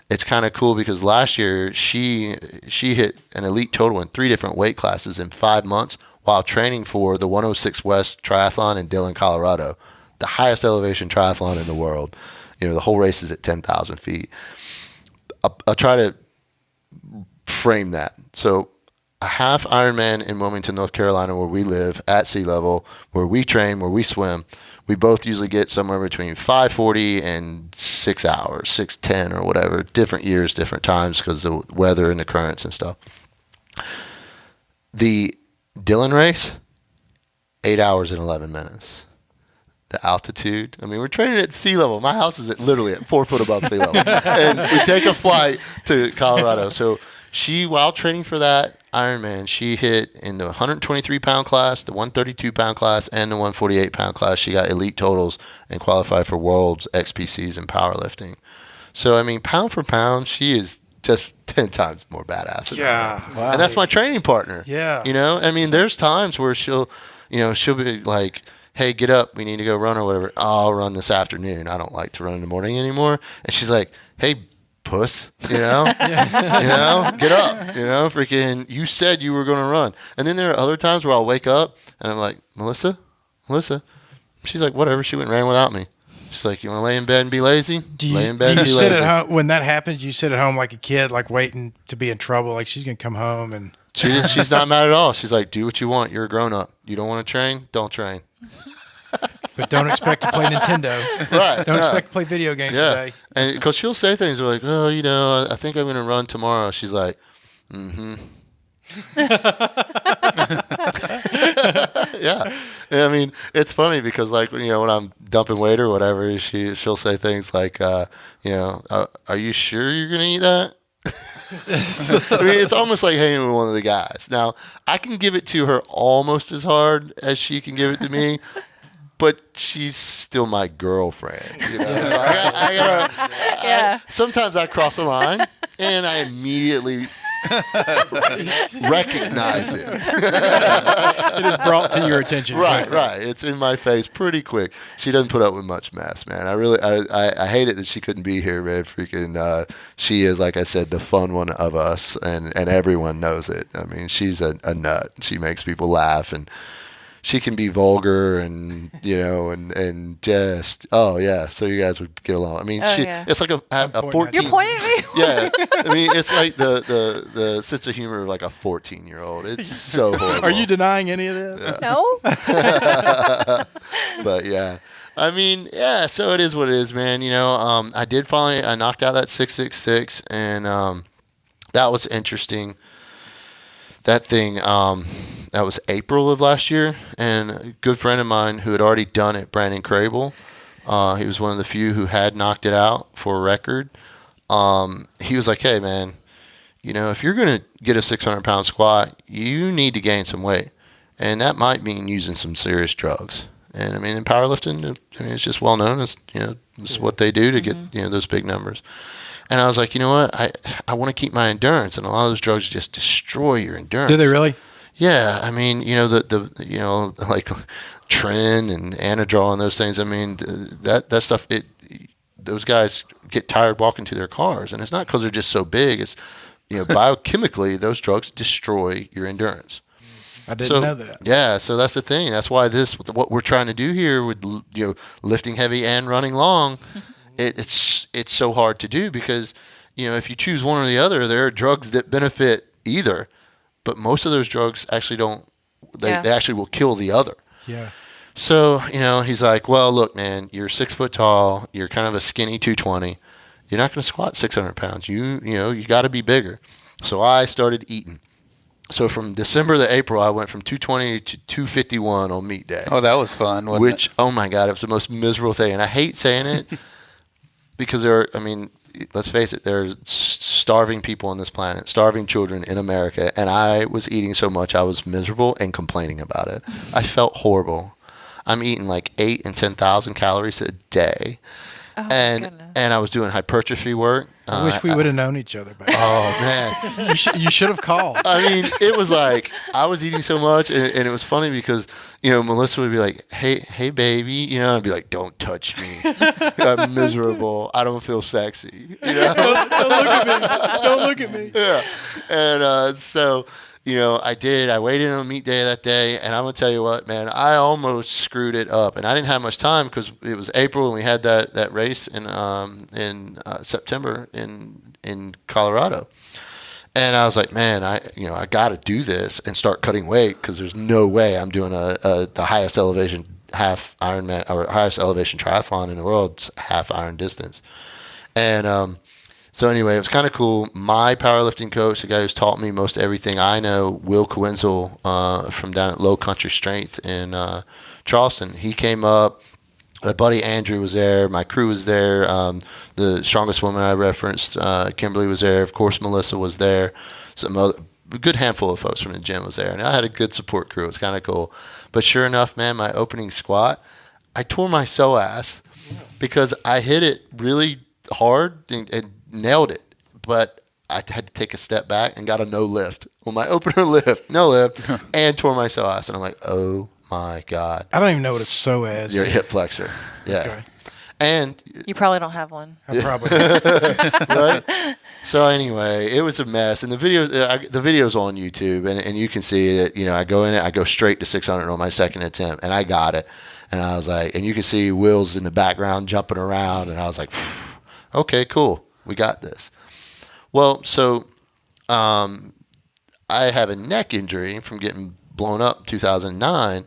It's kind of cool because last year she hit an elite total in 3 different weight classes in 5 months while training for the 106 West Triathlon in Dillon, Colorado, the highest elevation triathlon in the world. The whole race is at 10,000 feet. I'll try to frame that. So a half Ironman in Wilmington, North Carolina, where we live at sea level, where we train, where we swim, we both usually get somewhere between 5:40 and 6 hours, 6:10 or whatever, different years, different times because of the weather and the currents and stuff. The Dillon race, 8 hours and 11 minutes. The altitude. I mean, we're training at sea level. My house is literally at 4 foot above sea level. And we take a flight to Colorado. So while training for that Ironman, she hit in the 123-pound class, the 132-pound class, and the 148-pound class. She got elite totals and qualified for world's XPCs in powerlifting. So, I mean, pound for pound, she is just 10 times more badass than I am. Wow. And that's my training partner. Yeah. I mean, there's times where she'll be like, hey, get up, we need to go run or whatever. I'll run this afternoon. I don't like to run in the morning anymore. And she's like, hey, puss, you know, get up, freaking, you said you were going to run. And then there are other times where I'll wake up and I'm like, Melissa. She's like, whatever. She went and ran without me. She's like, you want to lay in bed and be lazy? Lay in bed and be sit lazy. at home when that happens? You sit at home like a kid, like waiting to be in trouble. Like she's going to come home and. She's not mad at all. She's like, do what you want. You're a grown up. You don't want to train? Don't train. But don't expect to play Nintendo. Right. Don't expect to play video games today. And because she'll say things like, oh, I think I'm going to run tomorrow. She's like, mm-hmm. Yeah. I mean, it's funny because like, when I'm dumping weight or whatever, she'll say things like, are you sure you're going to eat that? I mean, it's almost like hanging with one of the guys. Now, I can give it to her almost as hard as she can give it to me, but she's still my girlfriend. So I gotta. Sometimes I cross a line, and I immediately recognize it. It is brought to your attention. Right. It's in my face pretty quick. She doesn't put up with much mess, man. I hate it that she couldn't be here, man. Freaking, she is, like I said, the fun one of us, and everyone knows it. I mean, she's a nut. She makes people laugh, and she can be vulgar and and just so you guys would get along. I mean, it's like a 14. You're pointing at me. Yeah, I mean, it's like the sense of humor of like a 14-year-old. It's so horrible. Are you denying any of this? No. But yeah, I mean, so it is what it is, man. I knocked out that 666, and that was interesting. That thing, that was April of last year, and a good friend of mine who had already done it, Brandon Crable, he was one of the few who had knocked it out for a record. He was like, hey, man, if you're going to get a 600-pound squat, you need to gain some weight, and that might mean using some serious drugs. And, I mean, in powerlifting, it's just well known. It's what they do to get, those big numbers. And I was like, you know what? I want to keep my endurance, and a lot of those drugs just destroy your endurance. Do they really? Yeah, I mean, like Tren and Anadrol and those things. I mean, that stuff. Those guys get tired walking to their cars, and it's not because they're just so big. It's biochemically, those drugs destroy your endurance. I didn't know that. Yeah, so that's the thing. That's why what we're trying to do here with lifting heavy and running long. It's so hard to do because, if you choose one or the other, there are drugs that benefit either, but most of those drugs actually don't, they actually will kill the other. Yeah. So, he's like, well, look, man, you're 6 foot tall, you're kind of a skinny 220, you're not going to squat 600 pounds. You got to be bigger. So I started eating. So from December to April, I went from 220 to 251 on meet day. Oh, that was fun, wasn't it? Oh my God, it was the most miserable thing. And I hate saying it. Because let's face it, there are starving people on this planet, starving children in America, and I was eating so much I was miserable and complaining about it. I felt horrible. I'm eating like 8,000 and 10,000 calories a day, and I was doing hypertrophy work. I wish we would have known each other better. Oh man, you should have called. I mean, it was like I was eating so much, and it was funny because Melissa would be like, "Hey, baby," I'd be like, "Don't touch me. I'm miserable. I don't feel sexy." Don't look at me. Don't look at me. Yeah, and so. I did. I weighed in on meet day that day, and I'm gonna tell you what, man, I almost screwed it up, and I didn't have much time because it was April and we had that race in September in Colorado, and I was like, man, I got to do this and start cutting weight because there's no way I'm doing the highest elevation half Ironman or highest elevation triathlon in the world, half iron distance, and so anyway, it was kind of cool. My powerlifting coach, the guy who's taught me most everything I know, Will Coenzel, from down at Low Country Strength in Charleston, he came up. My buddy Andrew was there. My crew was there. The strongest woman I referenced, Kimberly, was there. Of course, Melissa was there. A good handful of folks from the gym was there. And I had a good support crew. It was kind of cool. But sure enough, man, my opening squat, I tore my psoas because I hit it really hard and nailed it, but I had to take a step back and got a no lift. Well, my opener lift, no lift, and tore my psoas. And I'm like, oh my God. I don't even know what a psoas is. Your hip flexor. Yeah. Okay. And You probably don't have one. I probably. right. So anyway, it was a mess, and the video's on YouTube, and you can see that I go in it, I go straight to 600 on my second attempt, and I got it, and I was like, and you can see Will's in the background jumping around, and I was like, okay, cool, we got this. Well, so I have a neck injury from getting blown up in 2009.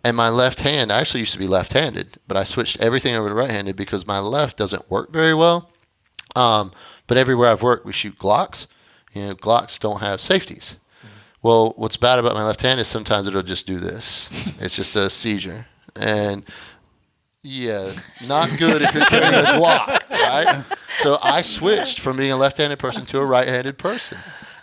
And my left hand, I actually used to be left-handed, but I switched everything over to right-handed because my left doesn't work very well. But everywhere I've worked, we shoot Glocks. Glocks don't have safeties. Well, what's bad about my left hand is sometimes it'll just do this. It's just a seizure. And, yeah, not good if it's going to be a Glock, right? So I switched from being a left-handed person to a right-handed person.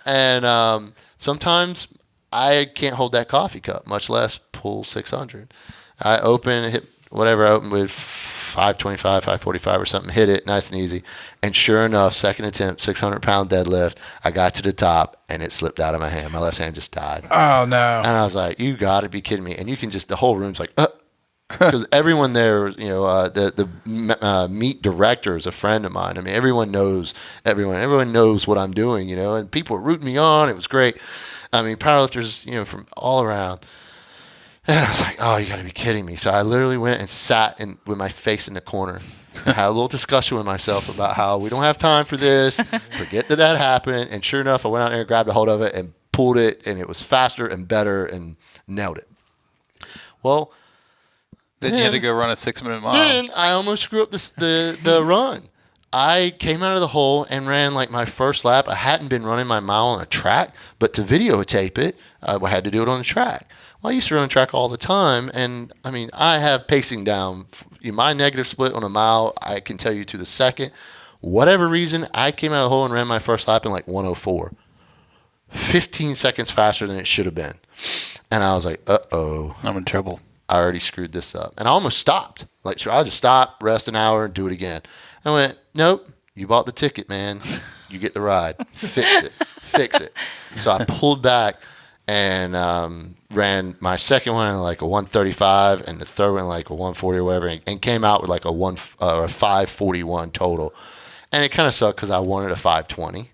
And sometimes I can't hold that coffee cup, much less pull 600. I open with 525, 545 or something, hit it nice and easy. And sure enough, second attempt, 600-pound deadlift, I got to the top, and it slipped out of my hand. My left hand just died. Oh, no. And I was like, you got to be kidding me. And you can just, the whole room's like, because everyone there, the meet director is a friend of mine. I mean, everyone knows what I'm doing, and people were rooting me on. It was great. I mean, powerlifters, from all around. And I was like, oh, you got to be kidding me. So I literally went and sat with my face in the corner and had a little discussion with myself about how we don't have time for this. Forget that happened. And sure enough, I went out there and grabbed a hold of it and pulled it, and it was faster and better and nailed it. Well, Then you had to go run a 6-minute mile. Then I almost screwed up the run. I came out of the hole and ran like my first lap. I hadn't been running my mile on a track, but to videotape it, I had to do it on the track. Well, I used to run on track all the time, and I mean, I have pacing down. My negative split on a mile, I can tell you to the second. Whatever reason, I came out of the hole and ran my first lap in like 104. 15 seconds faster than it should have been. And I was like, uh-oh. I'm in trouble. I already screwed this up. And I almost stopped. Like, so I'll just stop, rest an hour, and do it again. I went, nope, you bought the ticket, man. You get the ride. Fix it. So I pulled back and ran my second one in like a 135 and the third one in like a 140 or whatever, and came out with like a 541 total. And it kind of sucked because I wanted a 520.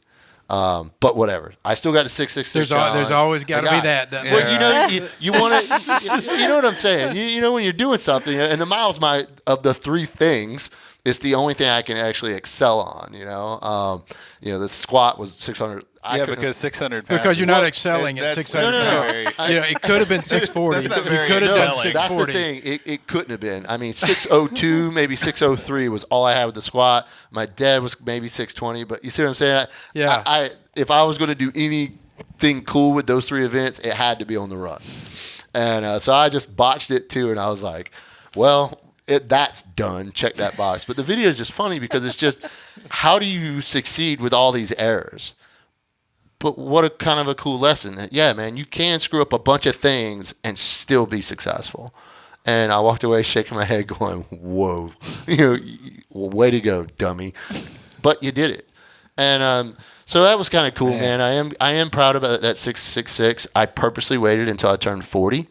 But whatever. I still got the 666. There's always got to be that. Well, you want to. You know what I'm saying. You know when you're doing something, and the miles of the three things, it's the only thing I can actually excel on. The squat was 600. Because 600 pounds. Because you're not excelling at 600 pounds. It could have been 640. That's not very You could have done excelling. 640. That's the thing. It couldn't have been. I mean, 602, maybe 603 was all I had with the squat. My dead was maybe 620. But you see what I'm saying? Yeah. If I was going to do anything cool with those three events, it had to be on the run. And so I just botched it too. And I was like, well, that's done. Check that box. But the video is just funny because it's just, how do you succeed with all these errors? But what a kind of a cool lesson. Yeah, man, you can screw up a bunch of things and still be successful. And I walked away shaking my head going, whoa, way to go, dummy. But you did it. And so that was kind of cool, man. I am proud about that 666. I purposely waited until I turned 40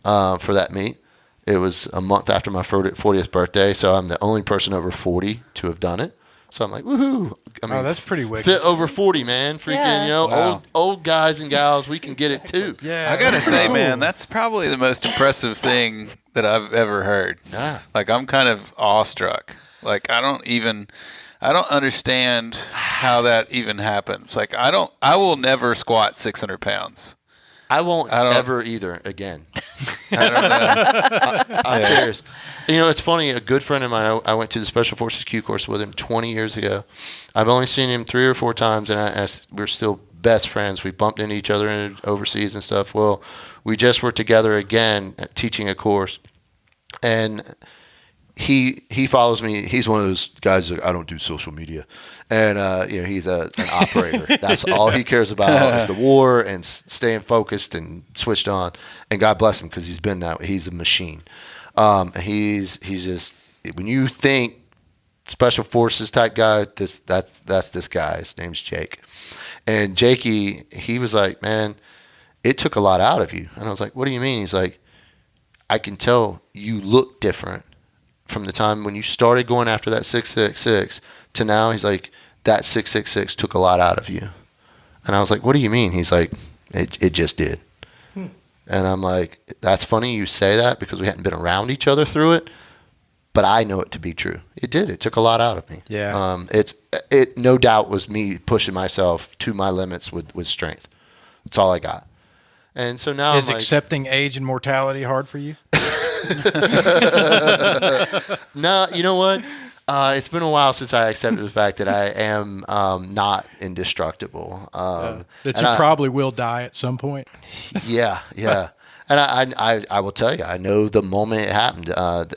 for that meet. It was a month after my 40th birthday, so I'm the only person over 40 to have done it. So I'm like, woohoo. I mean, that's pretty wicked. Fit over 40, man. Freaking, Wow. old guys and gals, we can get it too. Yeah. I gotta say, Cool. man, that's probably the most impressive thing that I've ever heard. Yeah. Like, I'm kind of awestruck. Like, I don't understand how that even happens. Like, I will never squat 600 pounds. I won't I don't- ever either again. I don't know. I'm serious. It's funny. A good friend of mine, I went to the Special Forces Q course with him 20 years ago. I've only seen him 3 or 4 times, and we're still best friends. We bumped into each other overseas and stuff. Well, we just were together again teaching a course, and he follows me. He's one of those guys that I don't do social media, and he's an operator. That's all he cares about is the war and staying focused and switched on. And God bless him because he's been that way. He's a machine. He's just, when you think special forces type guy, that's this guy. His name's Jake. And Jakey, he was like, man, it took a lot out of you. And I was like, what do you mean? He's like, I can tell you look different from the time when you started going after that 666 to now, he's like, that 666 took a lot out of you. And I was like, what do you mean? He's like, it just did. And I'm like, that's funny you say that because we hadn't been around each other through it, but I know it to be true. It did. It took a lot out of me. Yeah. It no doubt was me pushing myself to my limits with strength. That's all I got. And so now Is accepting age and mortality hard for you? No, you know what? It's been a while since I accepted the fact that I am not indestructible. That you probably will die at some point. Yeah. And I will tell you, I know the moment it happened.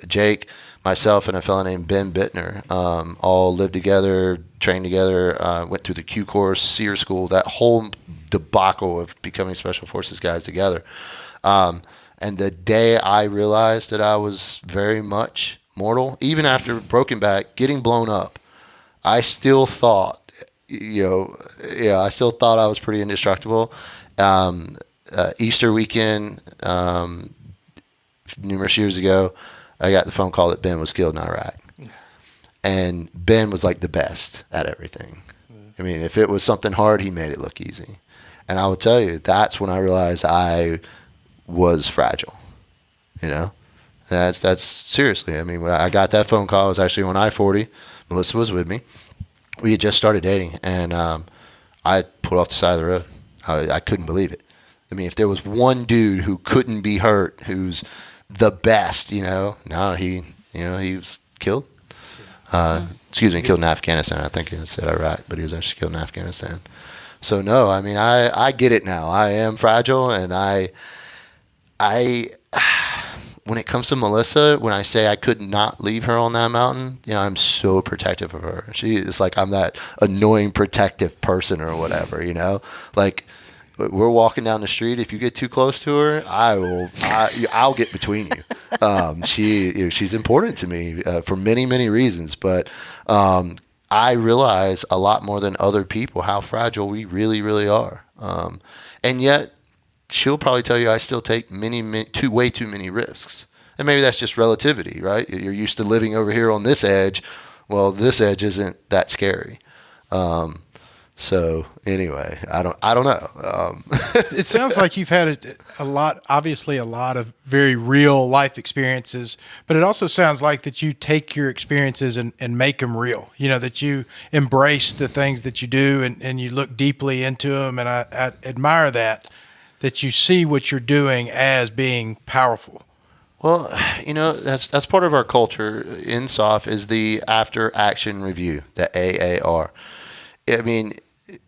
Jake, myself, and a fellow named Ben Bittner all lived together, trained together, went through the Q course, SEER school, that whole debacle of becoming Special Forces guys together. And the day I realized that I was very much mortal, even after broken back, getting blown up, I still thought, I still thought I was pretty indestructible. Easter weekend, numerous years ago, I got the phone call that Ben was killed in Iraq. And Ben was like the best at everything. I mean, if it was something hard, he made it look easy. And I will tell you, that's when I realized I was fragile. That's seriously. I mean, when I got that phone call, it was actually on I-40. Melissa was with me. We had just started dating, and I pulled off the side of the road. I couldn't believe it. I mean, if there was one dude who couldn't be hurt, who's the best, no, he was killed. Killed in Afghanistan. I think I said Iraq, but he was actually killed in Afghanistan. So no, I mean, I get it now. I am fragile, and I when it comes to Melissa, when I say I could not leave her on that mountain, I'm so protective of her. It's like I'm that annoying protective person or whatever, like we're walking down the street. If you get too close to her, I'll get between you. She's important to me for many, many reasons, but I realize a lot more than other people how fragile we really, really are. And yet, she'll probably tell you I still take way too many risks. And maybe that's just relativity, right? You're used to living over here on this edge. Well, this edge isn't that scary. So anyway, I don't know. It sounds like you've had a lot of very real life experiences, but it also sounds like that you take your experiences and make them real, that you embrace the things that you do and you look deeply into them. And I admire that you see what you're doing as being powerful. Well, that's part of our culture in SOF is the after action review, the AAR. I mean,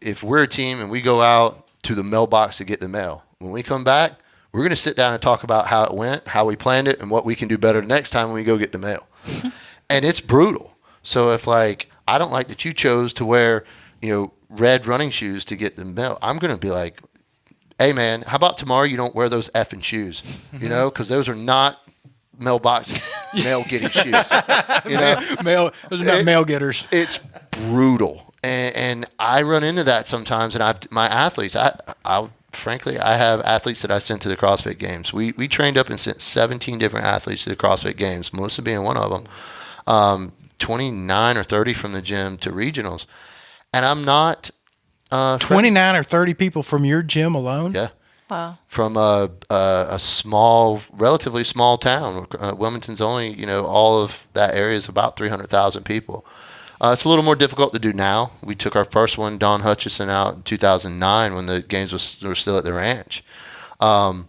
if we're a team and we go out to the mailbox to get the mail, when we come back, we're going to sit down and talk about how it went, how we planned it, and what we can do better next time when we go get the mail. And it's brutal. So if I don't like that you chose to wear, red running shoes to get the mail, I'm going to be like, hey man, how about tomorrow you don't wear those effing shoes, because those are not mail getting shoes, Those are not mail getters. It's brutal. And I run into that sometimes, and my athletes, frankly, I have athletes that I sent to the CrossFit Games. We trained up and sent 17 different athletes to the CrossFit Games, Melissa being one of them, 29 or 30 from the gym to regionals. And I'm not... 29 or 30 people from your gym alone? Yeah. Wow. From a relatively small town. Wilmington's only, all of that area is about 300,000 people. It's a little more difficult to do now. We took our first one, Don Hutchison, out in 2009 when the games were still at the ranch. And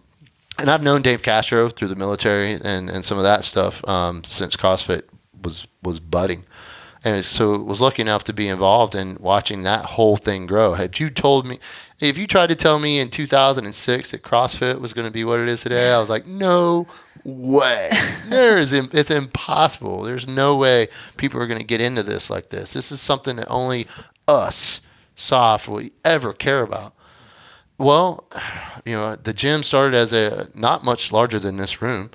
I've known Dave Castro through the military and some of that stuff since CrossFit was budding. And so was lucky enough to be involved in watching that whole thing grow. If you tried to tell me in 2006 that CrossFit was going to be what it is today, I was like, no way. It's impossible. There's no way people are going to get into this like this. This is something that only us, SOF, will ever care about. Well, the gym started as a not much larger than this room,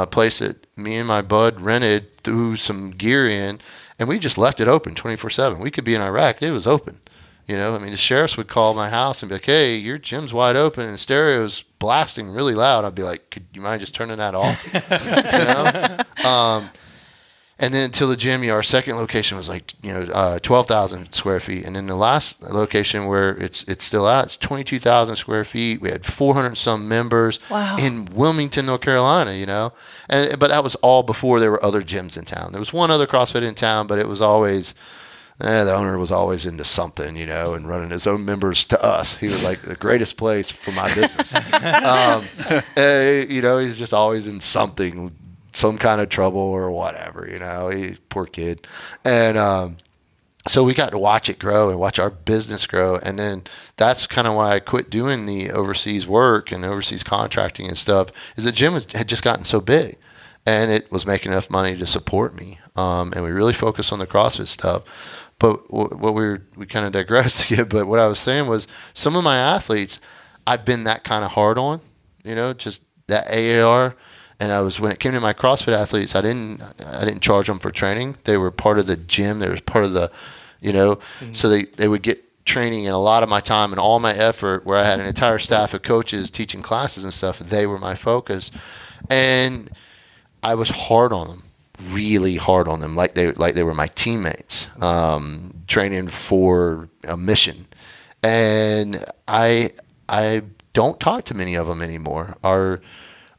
place that me and my bud rented, threw some gear in, and we just left it open 24/7. We could be in Iraq. It was open. The sheriffs would call my house and be like, hey, your gym's wide open and stereo's blasting really loud. I'd be like, could you mind just turning that off? And then until the gym, our second location was like 12,000 square feet, and then the last location where it's still at, it's 22,000 square feet. We had 400 some members in Wilmington, North Carolina. But that was all before there were other gyms in town. There was one other CrossFit in town, but it was always the owner was always into something, and running his own members to us. He was like the greatest place for my business. He's just always in something, some kind of trouble or whatever, poor kid. And so we got to watch it grow and watch our business grow. And then that's kind of why I quit doing the overseas work and overseas contracting and stuff, is the gym had just gotten so big and it was making enough money to support me. And we really focused on the CrossFit stuff. But what we kind of digressed again. But what I was saying was some of my athletes, I've been that kind of hard on, just that AAR. And when it came to my CrossFit athletes, I didn't charge them for training. They were part of the gym. They were part of the, so they would get training, and a lot of my time and all my effort, where I had an entire staff of coaches teaching classes and stuff, they were my focus. And I was hard on them. Really hard on them, like they were my teammates, training for a mission. And I don't talk to many of them anymore. Our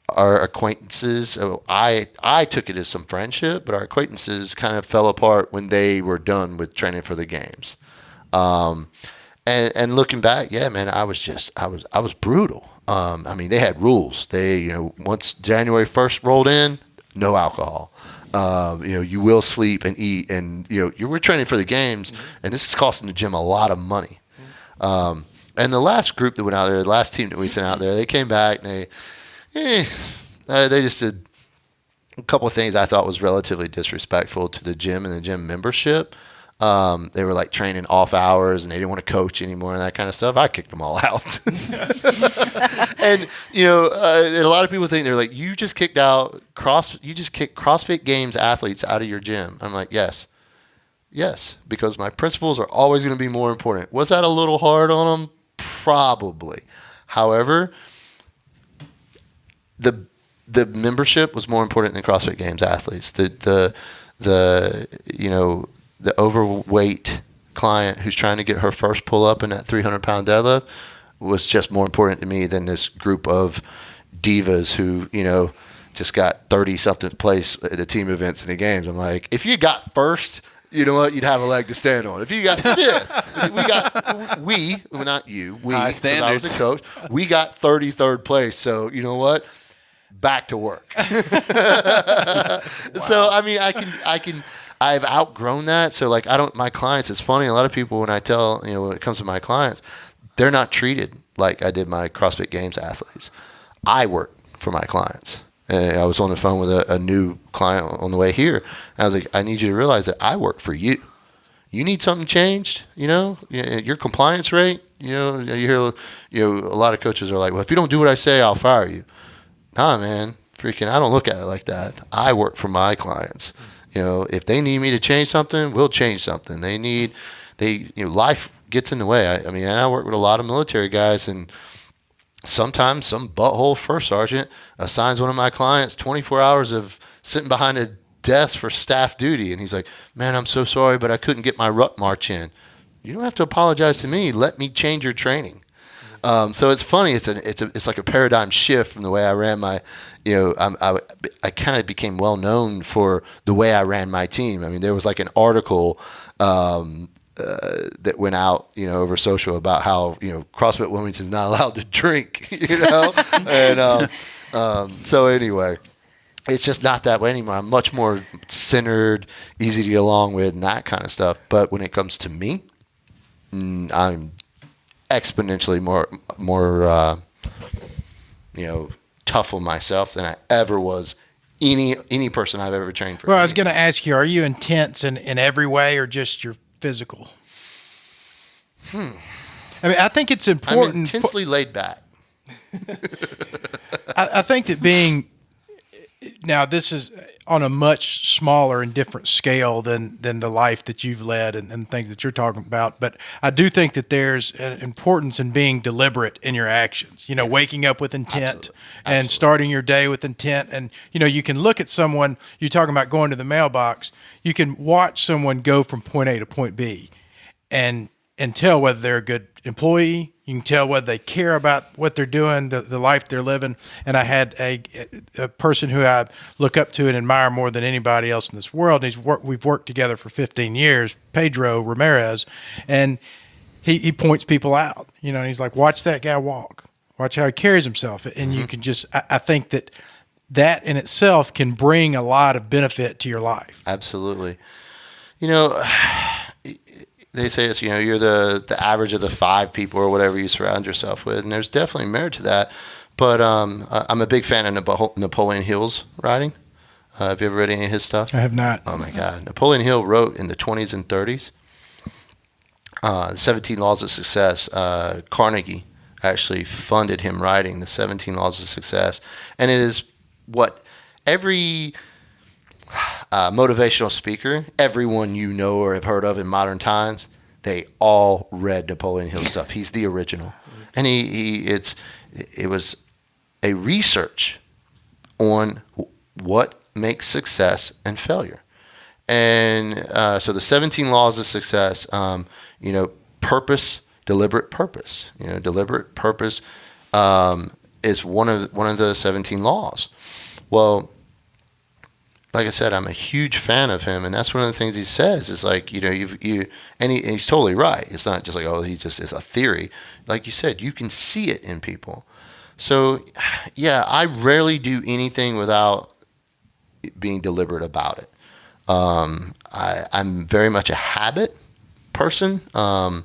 acquaintances, I took it as some friendship, but our acquaintances kind of fell apart when they were done with training for the games. And looking back, yeah, man, I was brutal. They had rules. They, once January 1st rolled in, no alcohol. You will sleep and eat, and you were training for the games, and this is costing the gym a lot of money. And the last group that went out there, the last team that we sent out there, they came back and they just did a couple of things I thought was relatively disrespectful to the gym and the gym membership. They were like training off hours, and they didn't want to coach anymore and that kind of stuff. I kicked them all out. And a lot of people think they're like, you just kicked CrossFit Games athletes out of your gym. I'm like, yes, because my principles are always going to be more important. Was that a little hard on them? Probably. However, the membership was more important than CrossFit Games athletes. The overweight client who's trying to get her first pull up in that 300-pound deadlift was just more important to me than this group of divas who, just got 30-something place at the team events and the games. I'm like, if you got first, you know what, you'd have a leg to stand on. If you got fifth, not you, high standards. I was the coach, we got 33rd place. So you know what? Back to work. So, I've outgrown that. So my clients, it's funny. A lot of people, when I tell, when it comes to my clients, they're not treated like I did my CrossFit Games athletes. I work for my clients. And I was on the phone with a new client on the way here. And I was like, I need you to realize that I work for you. You need something changed, your compliance rate, you hear, a lot of coaches are like, well, if you don't do what I say, I'll fire you. Nah, man, I don't look at it like that. I work for my clients. If they need me to change something, we'll change something. Life gets in the way. I work with a lot of military guys, and sometimes some butthole first sergeant assigns one of my clients 24 hours of sitting behind a desk for staff duty. And he's like, man, I'm so sorry, but I couldn't get my ruck march in. You don't have to apologize to me. Let me change your training. So it's funny. It's like a paradigm shift from the way I ran my, I kind of became well known for the way I ran my team. There was like an article that went out, over social about how, CrossFit Wilmington is not allowed to drink, and so anyway, it's just not that way anymore. I'm much more centered, easy to get along with, and that kind of stuff. But when it comes to me, I'm exponentially more tough on myself than I ever was any person I've ever trained for. Well, I was going to ask you, are you intense in every way or just your physical? I think it's important. I'm intensely laid back. I think that being, now this is, on a much smaller and different scale than the life that you've led and things that you're talking about. But I do think that there's an importance in being deliberate in your actions, waking up with intent and starting your day with intent. And, you can look at someone, you're talking about going to the mailbox, you can watch someone go from point A to point B and tell whether they're a good employee. You can tell whether they care about what they're doing, the life they're living. And I had a person who I look up to and admire more than anybody else in this world. And we've worked together for 15 years, Pedro Ramirez, and he points people out. And he's like, watch that guy walk. Watch how he carries himself. And you can just, I think that in itself can bring a lot of benefit to your life. Absolutely. They say it's, you're the average of the 5 people or whatever you surround yourself with. And there's definitely merit to that. But I'm a big fan of Napoleon Hill's writing. Have you ever read any of his stuff? I have not. Oh, my God. Napoleon Hill wrote in the 20s and 30s, 17 Laws of Success. Carnegie actually funded him writing the 17 Laws of Success. And it is what every motivational speaker, everyone you know or have heard of in modern times, they all read Napoleon Hill stuff. He's the original, and it was a research on what makes success and failure, and so the 17 laws of success, purpose, deliberate purpose, deliberate purpose is one of the 17 laws. Well, like I said, I'm a huge fan of him, and that's one of the things he says is like, and he's totally right. It's not just like, it's a theory. Like you said, you can see it in people. So, yeah, I rarely do anything without being deliberate about it. I'm very much a habit person. The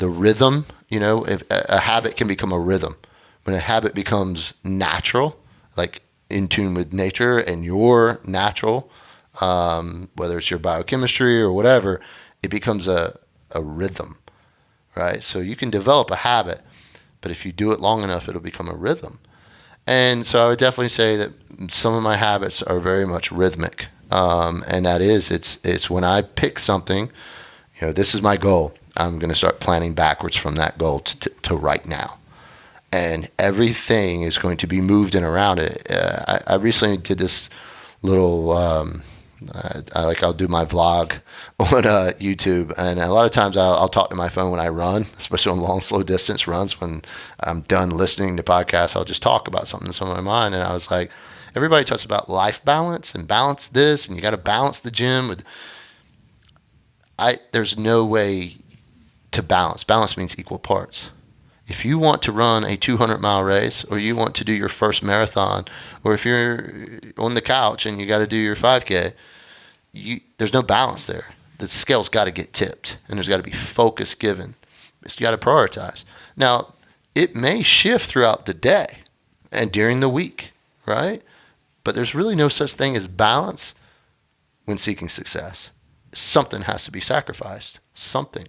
rhythm, if a habit can become a rhythm. When a habit becomes natural, like in tune with nature and your natural, whether it's your biochemistry or whatever, it becomes a rhythm, right? So you can develop a habit, but if you do it long enough, it'll become a rhythm. And so I would definitely say that some of my habits are very much rhythmic, and that is, it's when I pick something, this is my goal, I'm going to start planning backwards from that goal to right now. And everything is going to be moved in around it. I recently did this little, I'll do my vlog on YouTube, and a lot of times I'll talk to my phone when I run, especially on long, slow distance runs. When I'm done listening to podcasts, I'll just talk about something that's on my mind. And I was like, everybody talks about life balance and balance this, and you got to balance the gym. There's no way to balance. Balance means equal parts. If you want to run a 200-mile race, or you want to do your first marathon, or if you're on the couch and you got to do your 5K, there's no balance there. The scale's got to get tipped, and there's got to be focus given. You got to prioritize. Now, it may shift throughout the day and during the week, right? But there's really no such thing as balance when seeking success. Something has to be sacrificed. Something.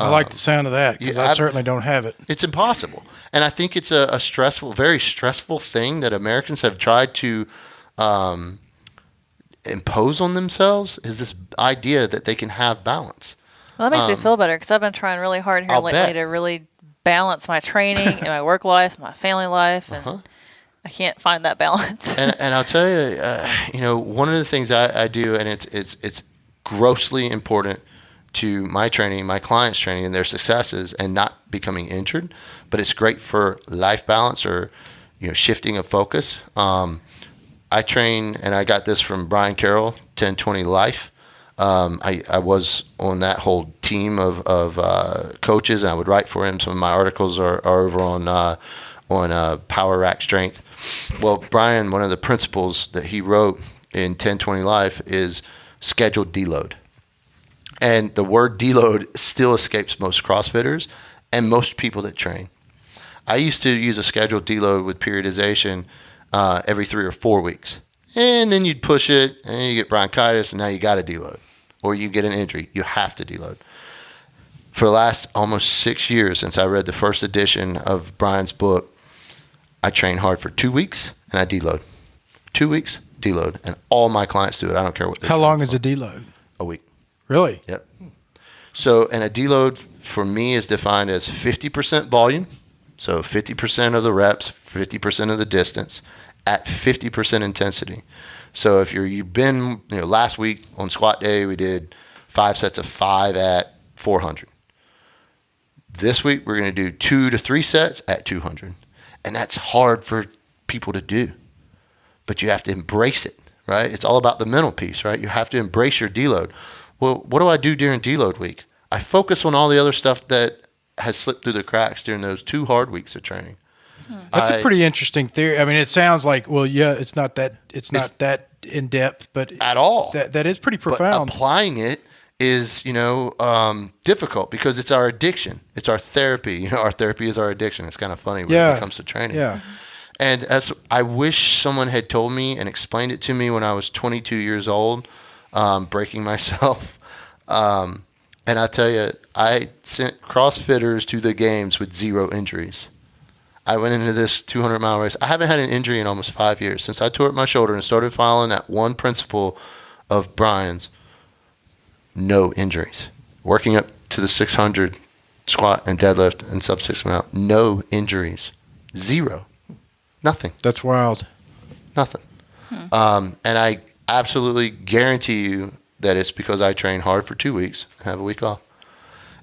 I like the sound of that, because I certainly don't have it. It's impossible. And I think it's a stressful, very stressful thing that Americans have tried to impose on themselves, is this idea that they can have balance. Well, that makes me feel better, because I've been trying really hard here lately to really balance my training and my work life, my family life, and I can't find that balance. and I'll tell you, one of the things I do, and it's grossly important to my training, my clients' training, and their successes, and not becoming injured, but it's great for life balance or shifting of focus. I train, and I got this from Brian Carroll, 10-20 Life. I was on that whole team of coaches, and I would write for him. Some of my articles are over on Power Rack Strength. Well, Brian, one of the principles that he wrote in 10-20 Life is scheduled deload. And the word deload still escapes most CrossFitters and most people that train. I used to use a scheduled deload with periodization every 3 or 4 weeks. And then you'd push it, and you get bronchitis, and now you got to deload. Or you get an injury. You have to deload. For the last almost 6 years since I read the first edition of Brian's book, I train hard for 2 weeks, and I deload. 2 weeks, deload. And all my clients do it. I don't care what they're How long is for. a deload? A week. Really? Yep. So, and a deload for me is defined as 50% volume. So 50% of the reps, 50% of the distance at 50% intensity. So if you've been, last week on squat day, we did 5 sets of 5 at 400. This week, we're going to do 2 to 3 sets at 200. And that's hard for people to do. But you have to embrace it, right? It's all about the mental piece, right? You have to embrace your deload. Well, what do I do during deload week? I focus on all the other stuff that has slipped through the cracks during those 2 hard weeks of training. That's a pretty interesting theory. I mean, it sounds like, well, yeah, it's not that in depth, but at all. That is pretty But profound. applying it is, difficult because it's our addiction. It's our therapy. Our therapy is our addiction. It's kind of funny when it comes to training. Yeah. And as I wish someone had told me and explained it to me when I was 22 years old, breaking myself. And I tell you, I sent CrossFitters to the games with 0 injuries. I went into this 200-mile race. I haven't had an injury in almost 5 years. Since I tore up my shoulder and started following that one principle of Brian's, no injuries. Working up to the 600 squat and deadlift and sub 6 mile, no injuries. 0. Nothing. That's wild. Nothing. And I absolutely guarantee you that it's because I train hard for 2 weeks and have a week off.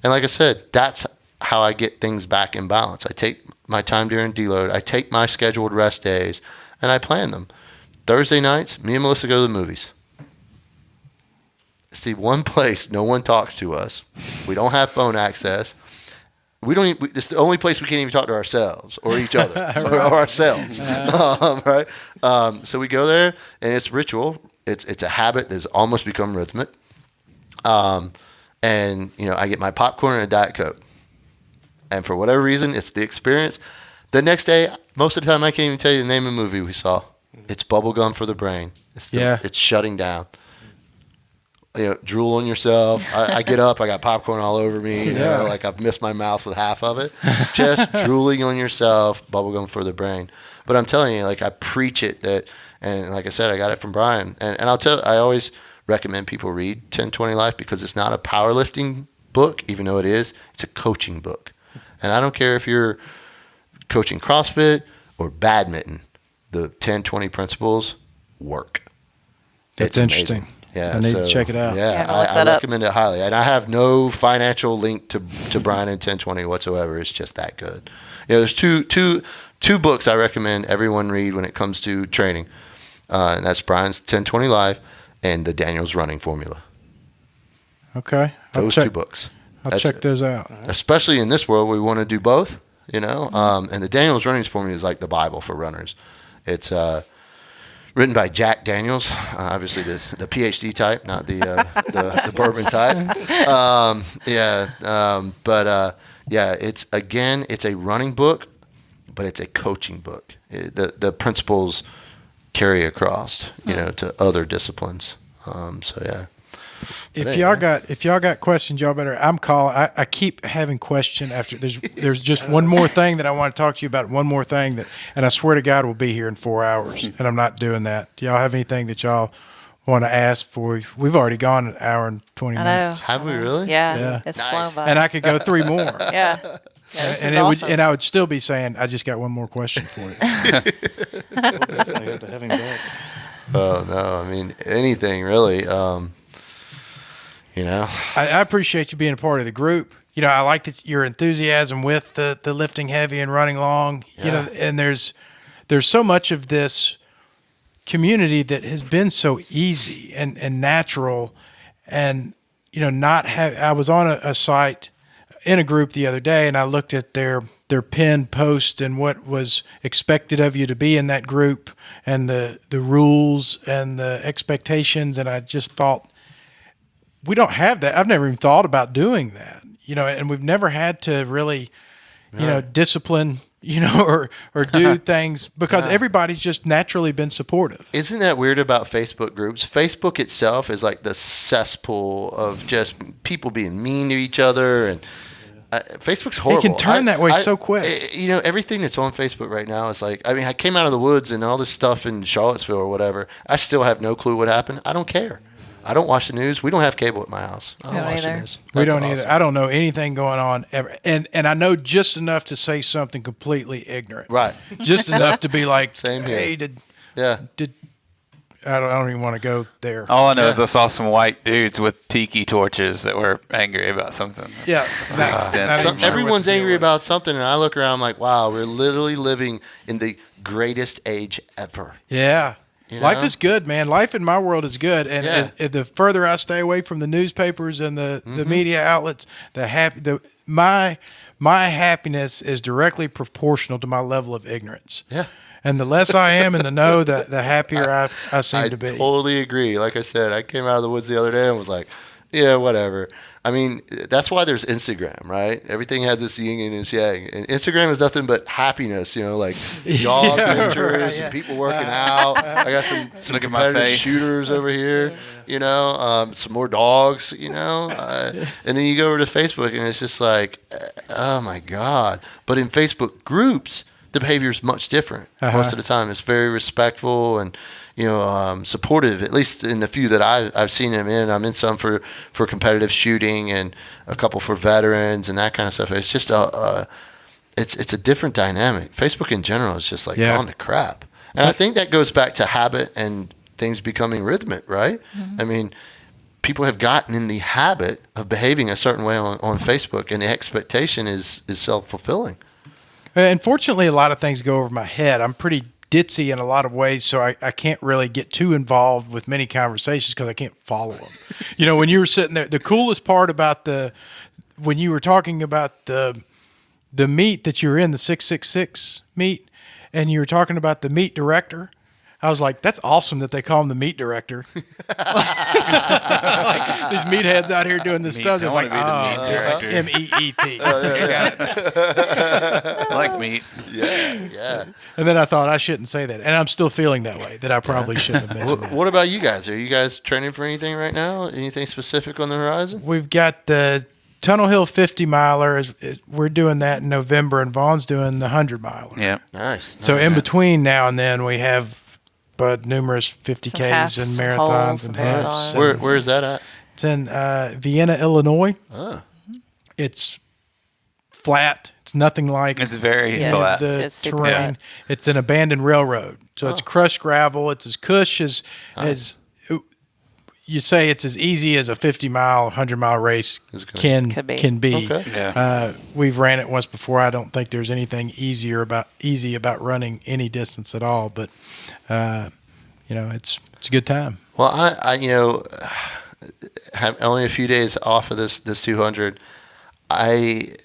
And like I said, that's how I get things back in balance. I take my time during deload. I take my scheduled rest days, and I plan them. Thursday nights, me and Melissa go to the movies. It's the one place no one talks to us. We don't have phone access. It's the only place we can't even talk to ourselves or each other or ourselves. Right? So we go there, and it's ritual. It's a habit that's almost become rhythmic. And I get my popcorn and a Diet Coke. And for whatever reason, it's the experience. The next day, most of the time, I can't even tell you the name of the movie we saw. It's bubblegum for the brain. It's shutting down. Drool on yourself. I get up, I got popcorn all over me. Like I've missed my mouth with half of it. Just drooling on yourself, bubblegum for the brain. But I'm telling you, like I preach it and like I said, I got it from Brian. And I always recommend people read 1020 Life because it's not a powerlifting book, even though it is. It's a coaching book. And I don't care if you're coaching CrossFit or badminton, the 10-20 principles work. That's interesting. Amazing. Yeah, I need to check it out. Yeah, I recommend it highly. And I have no financial link to Brian and 1020 whatsoever. It's just that good. There's two books I recommend everyone read when it comes to training. And that's Brian's 1020 Life and the Daniels Running Formula. Okay. Those 2 books. I'll check those out. Especially in this world, we want to do both, and the Daniels Running Formula is like the Bible for runners. It's written by Jack Daniels, obviously the PhD type, not the bourbon type. It's a running book, but it's a coaching book. The principles carry across, to other disciplines. If y'all got questions, y'all better. I'm calling. I keep having question after. There's just one more thing that I want to talk to you about. One more thing and I swear to God, we'll be here in 4 hours, and I'm not doing that. Do y'all have anything that y'all want to ask for? We've already gone an hour and 20 minutes. Have we really? Yeah. It's Nice. flown by. And I could go 3 more. Yeah. This And is awesome. I would still be saying, I just got one more question for you. We'll definitely have to have him back. Oh no, I mean anything really. I appreciate you being a part of the group. I like your enthusiasm with the lifting heavy and running long. And there's so much of this community that has been so easy and natural, and I was on a site in a group the other day, and I looked at their pinned post and what was expected of you to be in that group, and the rules and the expectations, and I just thought, we don't have that. I've never even thought about doing that, and we've never had to really, discipline, or do things because everybody's just naturally been supportive. Isn't that weird about Facebook groups? Facebook itself is like the cesspool of just people being mean to each other. And Facebook's horrible. It can turn that way so quick. You know, everything that's on Facebook right now is like, I mean, I came out of the woods and all this stuff in Charlottesville or whatever. I still have no clue what happened. I don't care. I don't watch the news. We don't have cable at my house. I don't watch the news. We don't either. I don't know anything going on ever. And I know just enough to say something completely ignorant. Right. Just enough to be like, Same here. hey, I don't even want to go there. All I know is I saw some white dudes with tiki torches that were angry about something. Yeah. Everyone's angry about something, and I look around, I'm like, wow, we're literally living in the greatest age ever. Yeah. You Life know? is good, man. Life in my world is good, and Yeah. the further I stay away from the newspapers and the media outlets, my happiness is directly proportional to my level of ignorance. Yeah. And the less I am in the know, the happier I seem to be. I totally agree. Like I said, I came out of the woods the other day and was like, yeah, whatever. I mean, that's why there's Instagram, right? Everything has this yin and this yang. And Instagram is nothing but happiness, you know, like dog pictures and people working out. I got some Look at my competitive face. shooters over here, you know, some more dogs, you know. And then you go over to Facebook and it's just like, oh, my God. But in Facebook groups, the behavior is much different. Most of the time. It's very respectful and, you know, supportive, at least in the few that I've seen him in. I'm in some for competitive shooting and a couple for veterans and that kind of stuff. It's just it's a different dynamic. Facebook in general is just like on the crap. And I think that goes back to habit and things becoming rhythmic, right? Mm-hmm. I mean, people have gotten in the habit of behaving a certain way on Facebook, and the expectation is self-fulfilling. Unfortunately, a lot of things go over my head. I'm pretty ditzy in a lot of ways, so I can't really get too involved with many conversations because I can't follow them. You know, when you were sitting there, the coolest part about when you were talking about the meet that you were in, the 666 meet, and you were talking about the meet director, I was like, that's awesome that they call him the meat director. Like, these meatheads out here doing this stuff. It's like, M-E-E-T. I like meat. Yeah. And then I thought I shouldn't say that. And I'm still feeling that way, that I probably shouldn't have mentioned that. What about you guys? Are you guys training for anything right now? Anything specific on the horizon? We've got the Tunnel Hill 50 miler. We're doing that in November, and Vaughn's doing the 100 miler. Yeah. Nice. So in between now and then, we have numerous 50Ks and marathons and halves. Where is that at? It's in Vienna, Illinois. Oh. It's flat. It's nothing like It's very flat. the It's super terrain. flat. It's an abandoned railroad. So it's crushed gravel. It's as cush as you say. It's as easy as a 50-mile, 100-mile race can be. Okay. Yeah. We've ran it once before. I don't think there's anything easy about running any distance at all. But you know, it's a good time. Well, I you know, have only a few days off of this 200. I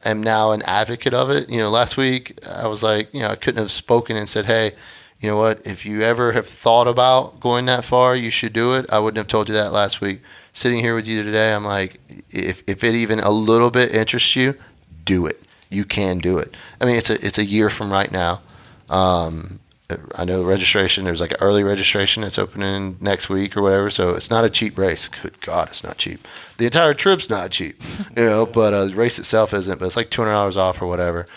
am now an advocate of it. You know, last week I was like, you know, I couldn't have spoken and said, hey, you know what, if you ever have thought about going that far, you should do it. I wouldn't have told you that last week. Sitting here with you today, I'm like, if it even a little bit interests you, do it. You can do it. I mean, it's a year from right now. I know registration, there's like an early registration that's opening next week or whatever, so it's not a cheap race. Good God, it's not cheap. The entire trip's not cheap, you know, but the race itself isn't, but it's like $200 off or whatever.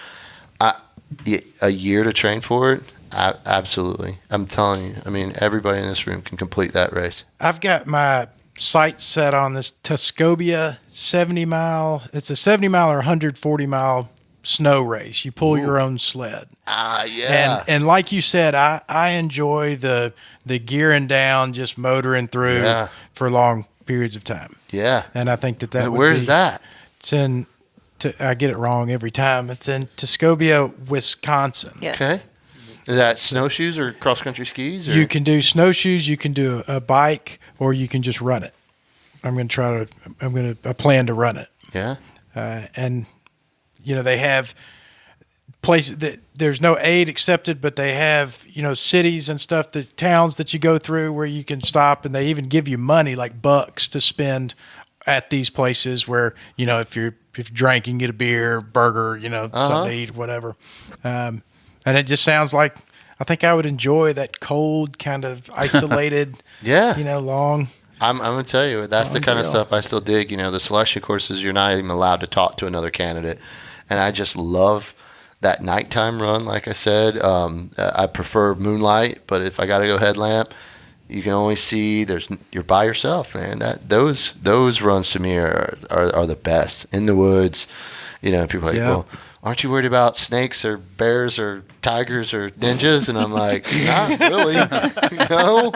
A year to train for it, absolutely. I'm telling you, I mean, everybody in this room can complete that race. I've got my sights set on this Tuscobia 70-mile. It's a 70-mile or 140-mile snow race. You pull your own sled. Yeah. And like you said, I enjoy the gearing down, just motoring through for long periods of time. Yeah. And I think that would Where's be, that? It's in, I get it wrong every time. It's in Tuscobia, Wisconsin. Yes. Okay. Is that snowshoes or cross-country skis? Or? You can do snowshoes, you can do a bike, or you can just run it. I plan to run it. Yeah. And you know, they have places that there's no aid accepted, but they have, you know, cities and stuff, the towns that you go through where you can stop, and they even give you money, like bucks, to spend at these places where, you know, if you drink, you can get a beer, burger, you know, something to eat, whatever. And it just sounds like, I think I would enjoy that cold, kind of isolated, Yeah. you know, long. I'm going to tell you, that's the kind of stuff I still dig. You know, the selection courses, you're not even allowed to talk to another candidate. And I just love that nighttime run, like I said. I prefer moonlight, but if I got to go headlamp, you can only see, you're by yourself, man. Those runs to me are the best. In the woods, you know, people are like, well, aren't you worried about snakes or bears or tigers or ninjas? And I'm like, not really. No.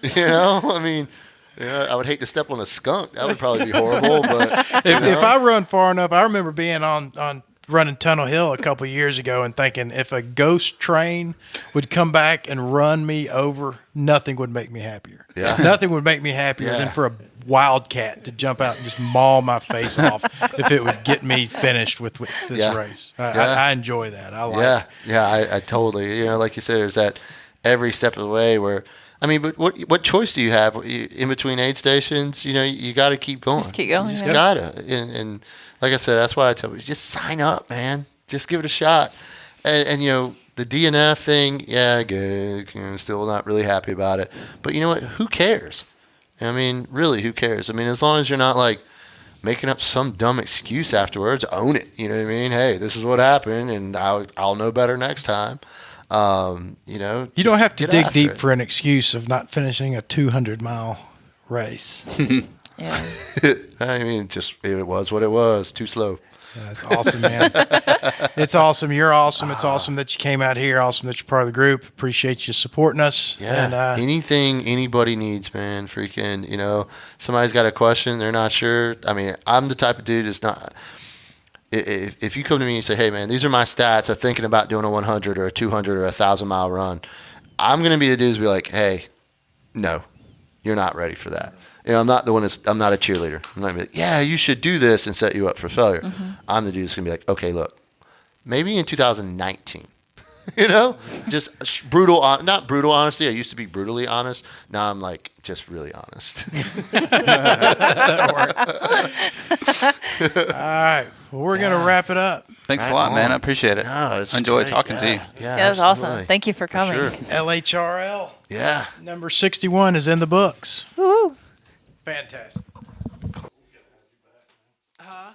You know, I mean, I would hate to step on a skunk. That would probably be horrible. But if I run far enough, I remember being on running Tunnel Hill a couple of years ago and thinking if a ghost train would come back and run me over, nothing would make me happier. Yeah. Nothing would make me happier than for a wildcat to jump out and just maul my face off if it would get me finished with this race. I enjoy that. I like it. Yeah, I totally, you know, like you said, there's that every step of the way where, I mean, but what choice do you have in between aid stations? You know, you got to keep going. Just keep going. You just got to. And like I said, that's why I tell people, just sign up, man. Just give it a shot. And you know, the DNF thing, good. You know, still not really happy about it. But you know what? Who cares? I mean, really, who cares? I mean, as long as you're not like making up some dumb excuse afterwards, own it. You know what I mean? Hey, this is what happened, and I'll know better next time. You know, you don't have to dig deep for an excuse of not finishing a 200-mile race. Yeah. I mean, it was what it was. Too slow. That's awesome, man. It's awesome. You're awesome. It's awesome that you came out here. Awesome that you're part of the group. Appreciate you supporting us. Yeah. And, anything anybody needs, man, freaking, you know, somebody's got a question, they're not sure. I mean, I'm the type of dude that's not. If you come to me and say, hey, man, these are my stats. I'm thinking about doing a 100 or a 200 or a 1,000-mile run. I'm going to be the dude to be like, hey, no, you're not ready for that. You know, I'm not I'm not a cheerleader. I'm not going to be like, yeah, you should do this and set you up for failure. Mm-hmm. I'm the dude that's going to be like, okay, look, maybe in 2019, you know, just not brutal honesty. I used to be brutally honest. Now I'm like, just really honest. That'll work. All right. Well, we're going to wrap it up. Thanks a lot, man. I appreciate it. No, I enjoyed talking to you. Yeah, That was awesome. absolutely. Thank you for coming. Sure. LHRL. Yeah. Number 61 is in the books. Woo-hoo. Fantastic. Huh?